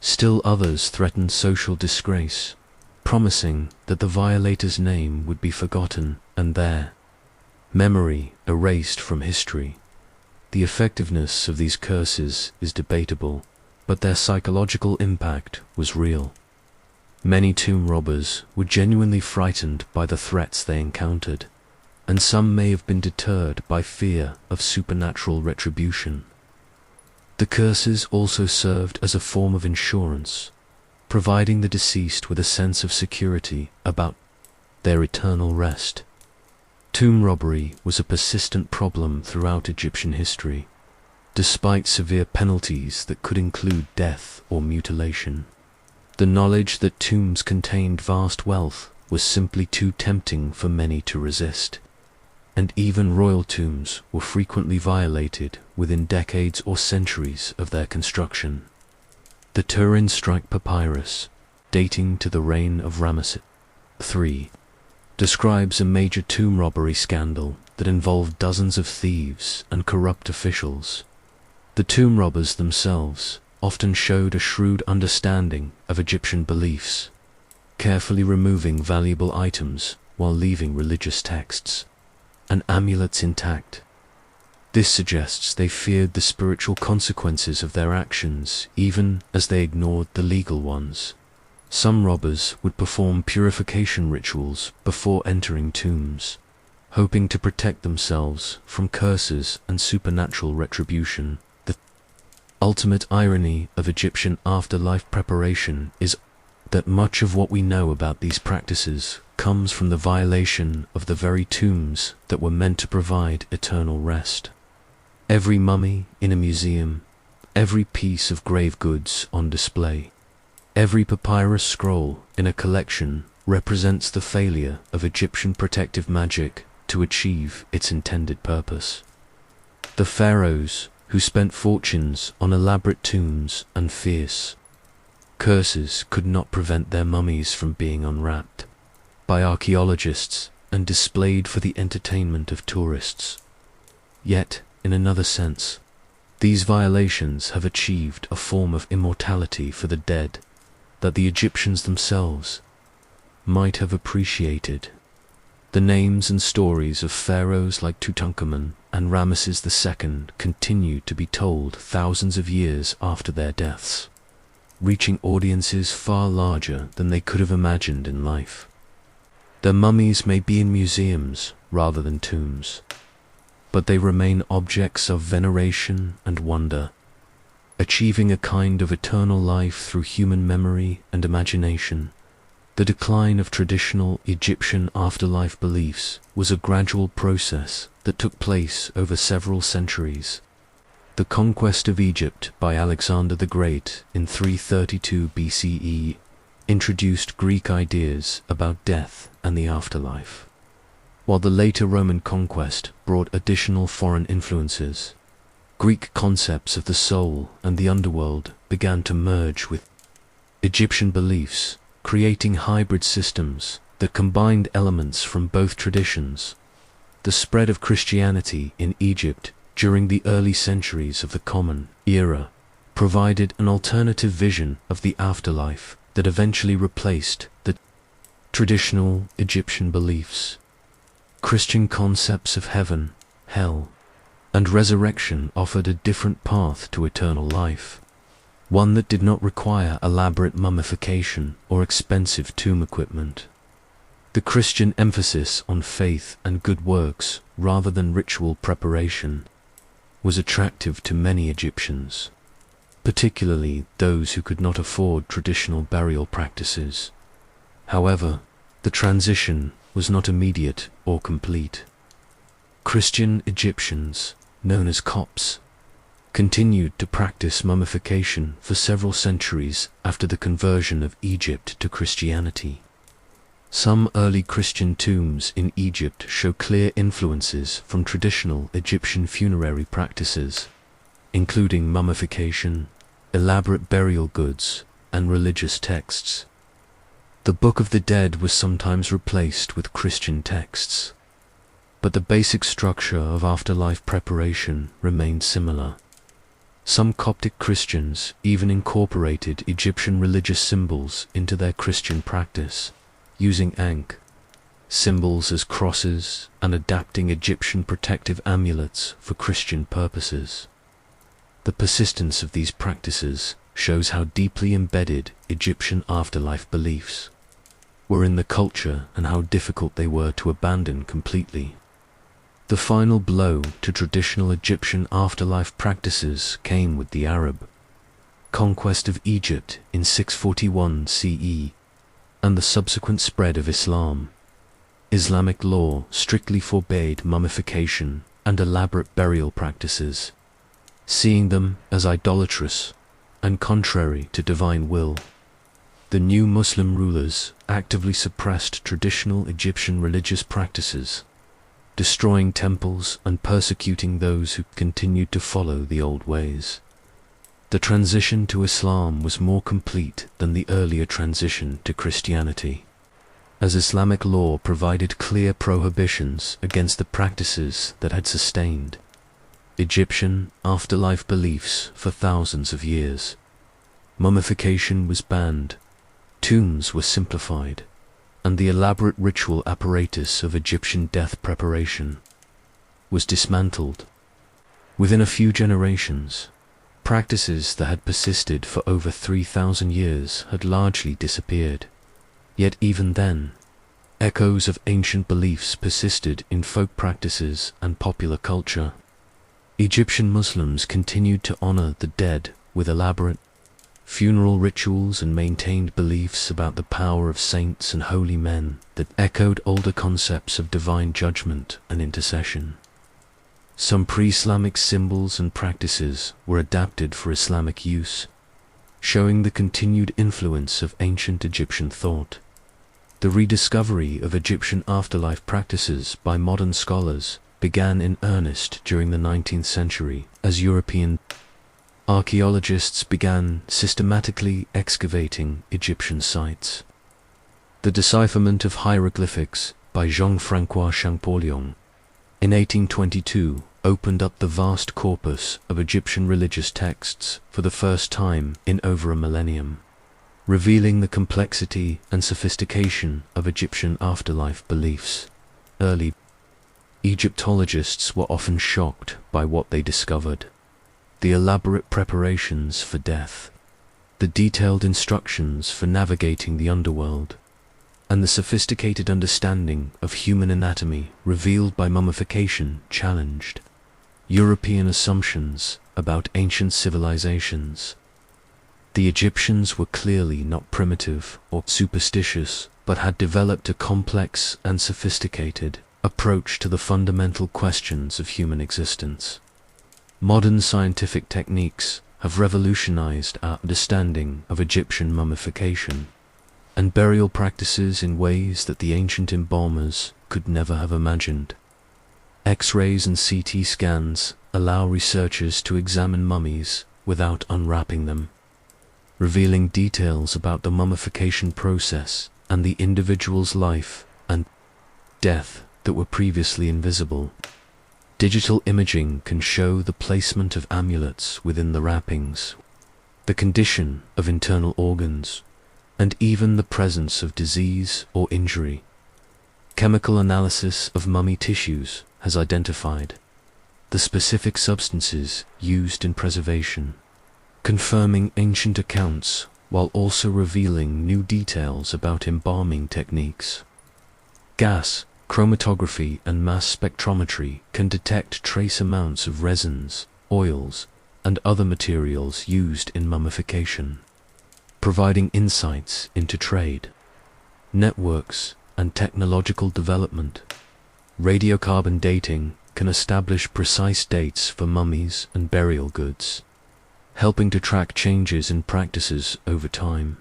Still others threatened social disgrace, promising that the violator's name would be forgotten and their memory erased from history. The effectiveness of these curses is debatable, but their psychological impact was real. Many tomb robbers were genuinely frightened by the threats they encountered, and some may have been deterred by fear of supernatural retribution. The curses also served as a form of insurance, providing the deceased with a sense of security about their eternal rest. Tomb robbery was a persistent problem throughout Egyptian history, despite severe penalties that could include death or mutilation. The knowledge that tombs contained vast wealth was simply too tempting for many to resist, and even royal tombs were frequently violated within decades or centuries of their construction. The Turin Strike Papyrus, dating to the reign of Ramesses III, describes a major tomb robbery scandal that involved dozens of thieves and corrupt officials. The tomb robbers themselves often showed a shrewd understanding of Egyptian beliefs, carefully removing valuable items while leaving religious texts and amulets intact. This suggests they feared the spiritual consequences of their actions even as they ignored the legal ones. Some robbers would perform purification rituals before entering tombs, hoping to protect themselves from curses and supernatural retribution. The ultimate irony of Egyptian afterlife preparation is that much of what we know about these practices comes from the violation of the very tombs that were meant to provide eternal rest. Every mummy in a museum, every piece of grave goods on display, every papyrus scroll in a collection represents the failure of Egyptian protective magic to achieve its intended purpose. The pharaohs, who spent fortunes on elaborate tombs and fierce curses, could not prevent their mummies from being unwrapped by archaeologists and displayed for the entertainment of tourists. Yet, in another sense, these violations have achieved a form of immortality for the dead that the Egyptians themselves might have appreciated. The names and stories of pharaohs like Tutankhamun and Ramesses II continue to be told thousands of years after their deaths, reaching audiences far larger than they could have imagined in life. Their mummies may be in museums rather than tombs, but they remain objects of veneration and wonder, achieving a kind of eternal life through human memory and imagination. The decline of traditional Egyptian afterlife beliefs was a gradual process that took place over several centuries. The conquest of Egypt by Alexander the Great in 332 BCE introduced Greek ideas about death and the afterlife, while the later Roman conquest brought additional foreign influences. Greek concepts of the soul and the underworld began to merge with Egyptian beliefs, creating hybrid systems that combined elements from both traditions. The spread of Christianity in Egypt during the early centuries of the Common Era provided an alternative vision of the afterlife that eventually replaced the traditional Egyptian beliefs. Christian concepts of heaven, hell, and resurrection offered a different path to eternal life, one that did not require elaborate mummification or expensive tomb equipment. The Christian emphasis on faith and good works rather than ritual preparation was attractive to many Egyptians, particularly those who could not afford traditional burial practices. However, the transition was not immediate or complete. Christian Egyptians, known as Copts, continued to practice mummification for several centuries after the conversion of Egypt to Christianity. Some early Christian tombs in Egypt show clear influences from traditional Egyptian funerary practices, including mummification, elaborate burial goods, and religious texts. The Book of the Dead was sometimes replaced with Christian texts, but the basic structure of afterlife preparation remained similar. Some Coptic Christians even incorporated Egyptian religious symbols into their Christian practice, using Ankh symbols as crosses and adapting Egyptian protective amulets for Christian purposes. The persistence of these practices shows how deeply embedded Egyptian afterlife beliefs were in the culture and how difficult they were to abandon completely. The final blow to traditional Egyptian afterlife practices came with the Arab conquest of Egypt in 641 CE and the subsequent spread of Islam. Islamic law strictly forbade mummification and elaborate burial practices, seeing them as idolatrous and contrary to divine will. The new Muslim rulers actively suppressed traditional Egyptian religious practices, destroying temples and persecuting those who continued to follow the old ways. The transition to Islam was more complete than the earlier transition to Christianity, as Islamic law provided clear prohibitions against the practices that had sustained Egyptian afterlife beliefs for thousands of years. Mummification was banned, tombs were simplified, and the elaborate ritual apparatus of Egyptian death preparation was dismantled. Within a few generations, practices that had persisted for over 3,000 years had largely disappeared. Yet even then, echoes of ancient beliefs persisted in folk practices and popular culture. Egyptian Muslims continued to honor the dead with elaborate funeral rituals and maintained beliefs about the power of saints and holy men that echoed older concepts of divine judgment and intercession. Some pre-Islamic symbols and practices were adapted for Islamic use, showing the continued influence of ancient Egyptian thought. The rediscovery of Egyptian afterlife practices by modern scholars began in earnest during the 19th century as European archaeologists began systematically excavating Egyptian sites. The decipherment of hieroglyphics by Jean-François Champollion in 1822 opened up the vast corpus of Egyptian religious texts for the first time in over a millennium, revealing the complexity and sophistication of Egyptian afterlife beliefs. Early Egyptologists were often shocked by what they discovered: the elaborate preparations for death, the detailed instructions for navigating the underworld, and the sophisticated understanding of human anatomy revealed by mummification challenged European assumptions about ancient civilizations. The Egyptians were clearly not primitive or superstitious, but had developed a complex and sophisticated approach to the fundamental questions of human existence. Modern scientific techniques have revolutionized our understanding of Egyptian mummification, and burial practices in ways that the ancient embalmers could never have imagined. X-rays and CT scans allow researchers to examine mummies without unwrapping them, revealing details about the mummification process and the individual's life and death that were previously invisible. Digital imaging can show the placement of amulets within the wrappings, the condition of internal organs, and even the presence of disease or injury. Chemical analysis of mummy tissues has identified the specific substances used in preservation, confirming ancient accounts while also revealing new details about embalming techniques. Gas, chromatography, and mass spectrometry can detect trace amounts of resins, oils, and other materials used in mummification, providing insights into trade, networks, and technological development. Radiocarbon dating can establish precise dates for mummies and burial goods, helping to track changes in practices over time.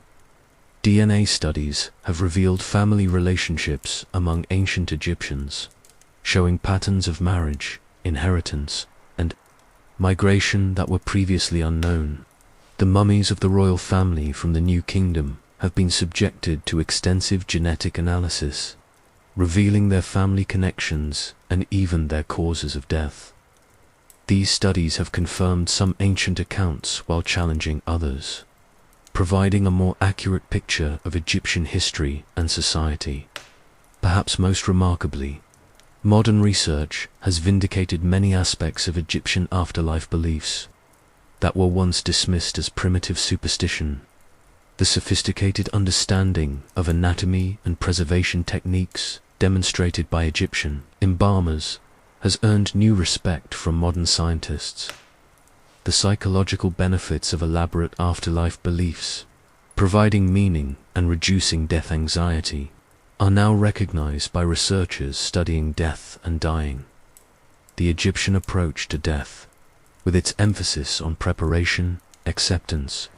DNA studies have revealed family relationships among ancient Egyptians, showing patterns of marriage, inheritance, and migration that were previously unknown. The mummies of the royal family from the New Kingdom have been subjected to extensive genetic analysis, revealing their family connections and even their causes of death. These studies have confirmed some ancient accounts while challenging others, providing a more accurate picture of Egyptian history and society. Perhaps most remarkably, modern research has vindicated many aspects of Egyptian afterlife beliefs that were once dismissed as primitive superstition. The sophisticated understanding of anatomy and preservation techniques demonstrated by Egyptian embalmers has earned new respect from modern scientists. The psychological benefits of elaborate afterlife beliefs, providing meaning and reducing death anxiety, are now recognized by researchers studying death and dying. The Egyptian approach to death, with its emphasis on preparation, acceptance,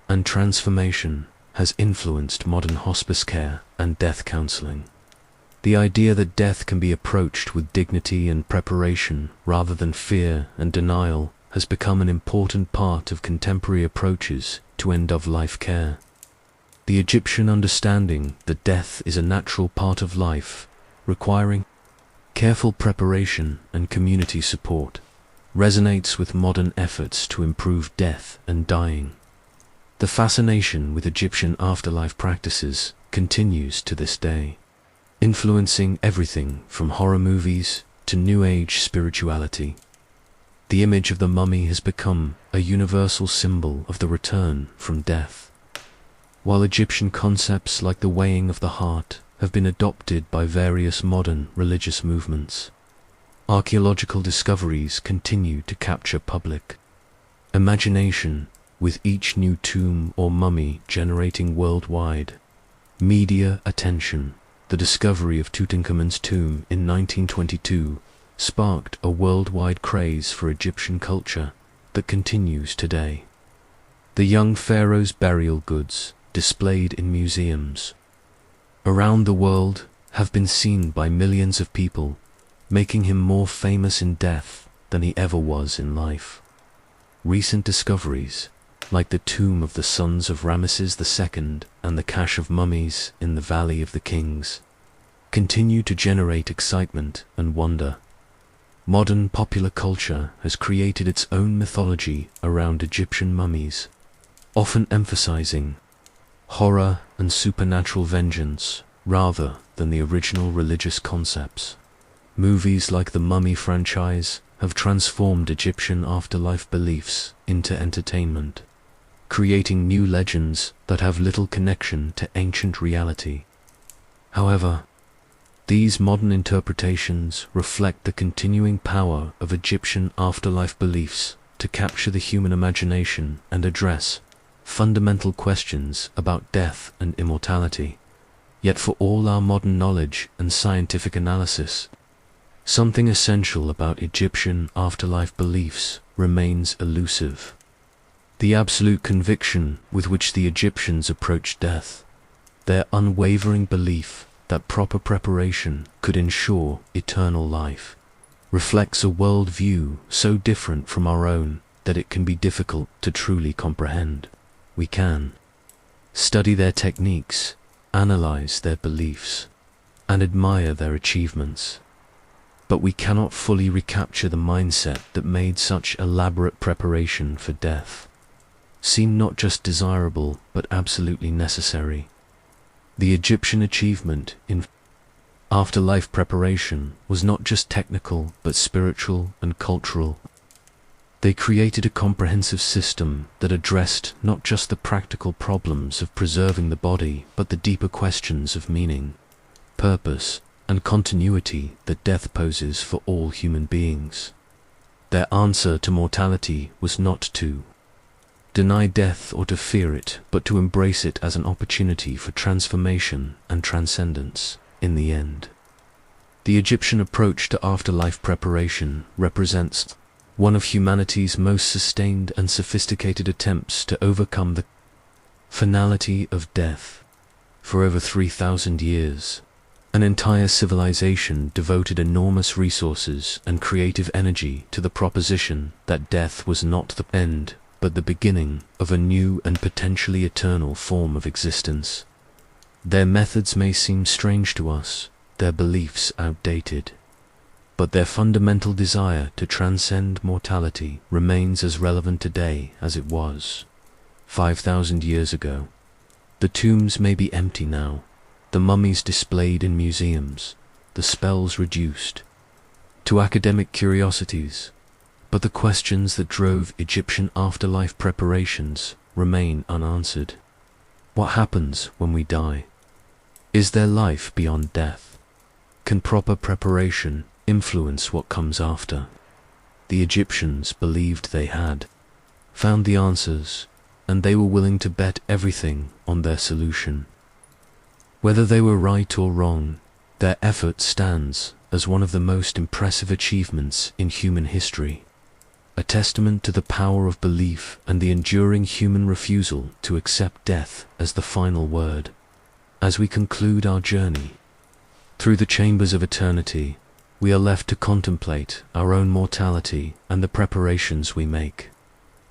and transformation, has influenced modern hospice care and death counseling. The idea that death can be approached with dignity and preparation rather than fear and denial has become an important part of contemporary approaches to end-of-life care. The Egyptian understanding that death is a natural part of life, requiring careful preparation and community support, resonates with modern efforts to improve death and dying. The fascination with Egyptian afterlife practices continues to this day, influencing everything from horror movies to New Age spirituality. The image of the mummy has become a universal symbol of the return from death. While Egyptian concepts like the weighing of the heart have been adopted by various modern religious movements, archaeological discoveries continue to capture public imagination, with each new tomb or mummy generating worldwide media attention. The discovery of Tutankhamun's tomb in 1922 sparked a worldwide craze for Egyptian culture that continues today. The young pharaoh's burial goods, displayed in museums around the world, have been seen by millions of people, making him more famous in death than he ever was in life. Recent discoveries, like the tomb of the sons of Ramesses II and the cache of mummies in the Valley of the Kings, continue to generate excitement and wonder. Modern popular culture has created its own mythology around Egyptian mummies, often emphasizing horror and supernatural vengeance rather than the original religious concepts. Movies like the Mummy franchise have transformed Egyptian afterlife beliefs into entertainment, creating new legends that have little connection to ancient reality. However, these modern interpretations reflect the continuing power of Egyptian afterlife beliefs to capture the human imagination and address fundamental questions about death and immortality. Yet for all our modern knowledge and scientific analysis, something essential about Egyptian afterlife beliefs remains elusive: the absolute conviction with which the Egyptians approached death. Their unwavering belief that proper preparation could ensure eternal life reflects a worldview so different from our own that it can be difficult to truly comprehend. We can study their techniques, analyze their beliefs, and admire their achievements, but we cannot fully recapture the mindset that made such elaborate preparation for death seem not just desirable but absolutely necessary. The Egyptian achievement in afterlife preparation was not just technical but spiritual and cultural. They created a comprehensive system that addressed not just the practical problems of preserving the body but the deeper questions of meaning, purpose, and continuity that death poses for all human beings. Their answer to mortality was not to deny death or to fear it, but to embrace it as an opportunity for transformation and transcendence in the end. The Egyptian approach to afterlife preparation represents one of humanity's most sustained and sophisticated attempts to overcome the finality of death. For over 3,000 years, an entire civilization devoted enormous resources and creative energy to the proposition that death was not the end, but the beginning of a new and potentially eternal form of existence. Their methods may seem strange to us, their beliefs outdated, but their fundamental desire to transcend mortality remains as relevant today as it was 5,000 years ago. The tombs may be empty now, the mummies displayed in museums, the spells reduced to academic curiosities, but the questions that drove Egyptian afterlife preparations remain unanswered. What happens when we die? Is there life beyond death? Can proper preparation influence what comes after? The Egyptians believed they had found the answers, and they were willing to bet everything on their solution. Whether they were right or wrong, their effort stands as one of the most impressive achievements in human history, a testament to the power of belief and the enduring human refusal to accept death as the final word. As we conclude our journey through the chambers of eternity, we are left to contemplate our own mortality and the preparations we make,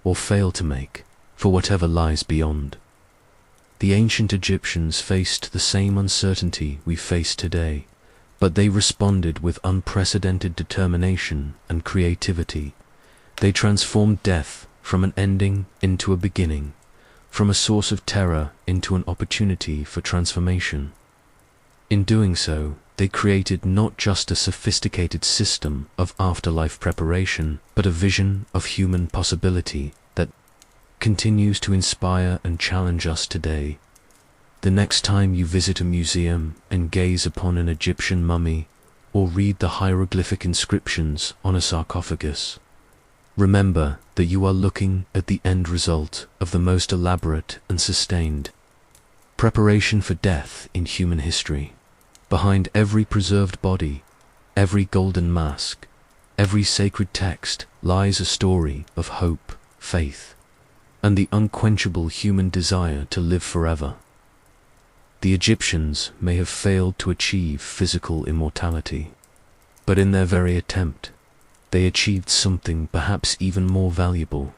or fail to make, for whatever lies beyond. The ancient Egyptians faced the same uncertainty we face today, but they responded with unprecedented determination and creativity. They transformed death from an ending into a beginning, from a source of terror into an opportunity for transformation. In doing so, they created not just a sophisticated system of afterlife preparation, but a vision of human possibility that continues to inspire and challenge us today. The next time you visit a museum and gaze upon an Egyptian mummy, or read the hieroglyphic inscriptions on a sarcophagus, remember that you are looking at the end result of the most elaborate and sustained preparation for death in human history. Behind every preserved body, every golden mask, every sacred text lies a story of hope, faith, and the unquenchable human desire to live forever. The Egyptians may have failed to achieve physical immortality, but in their very attempt, they achieved something perhaps even more valuable.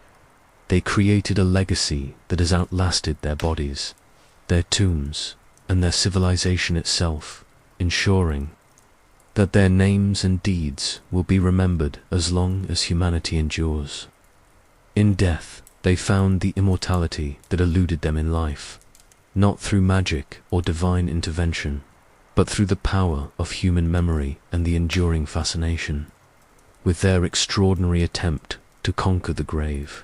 They created a legacy that has outlasted their bodies, their tombs, and their civilization itself, ensuring that their names and deeds will be remembered as long as humanity endures. In death, they found the immortality that eluded them in life, not through magic or divine intervention, but through the power of human memory and the enduring fascination with their extraordinary attempt to conquer the grave.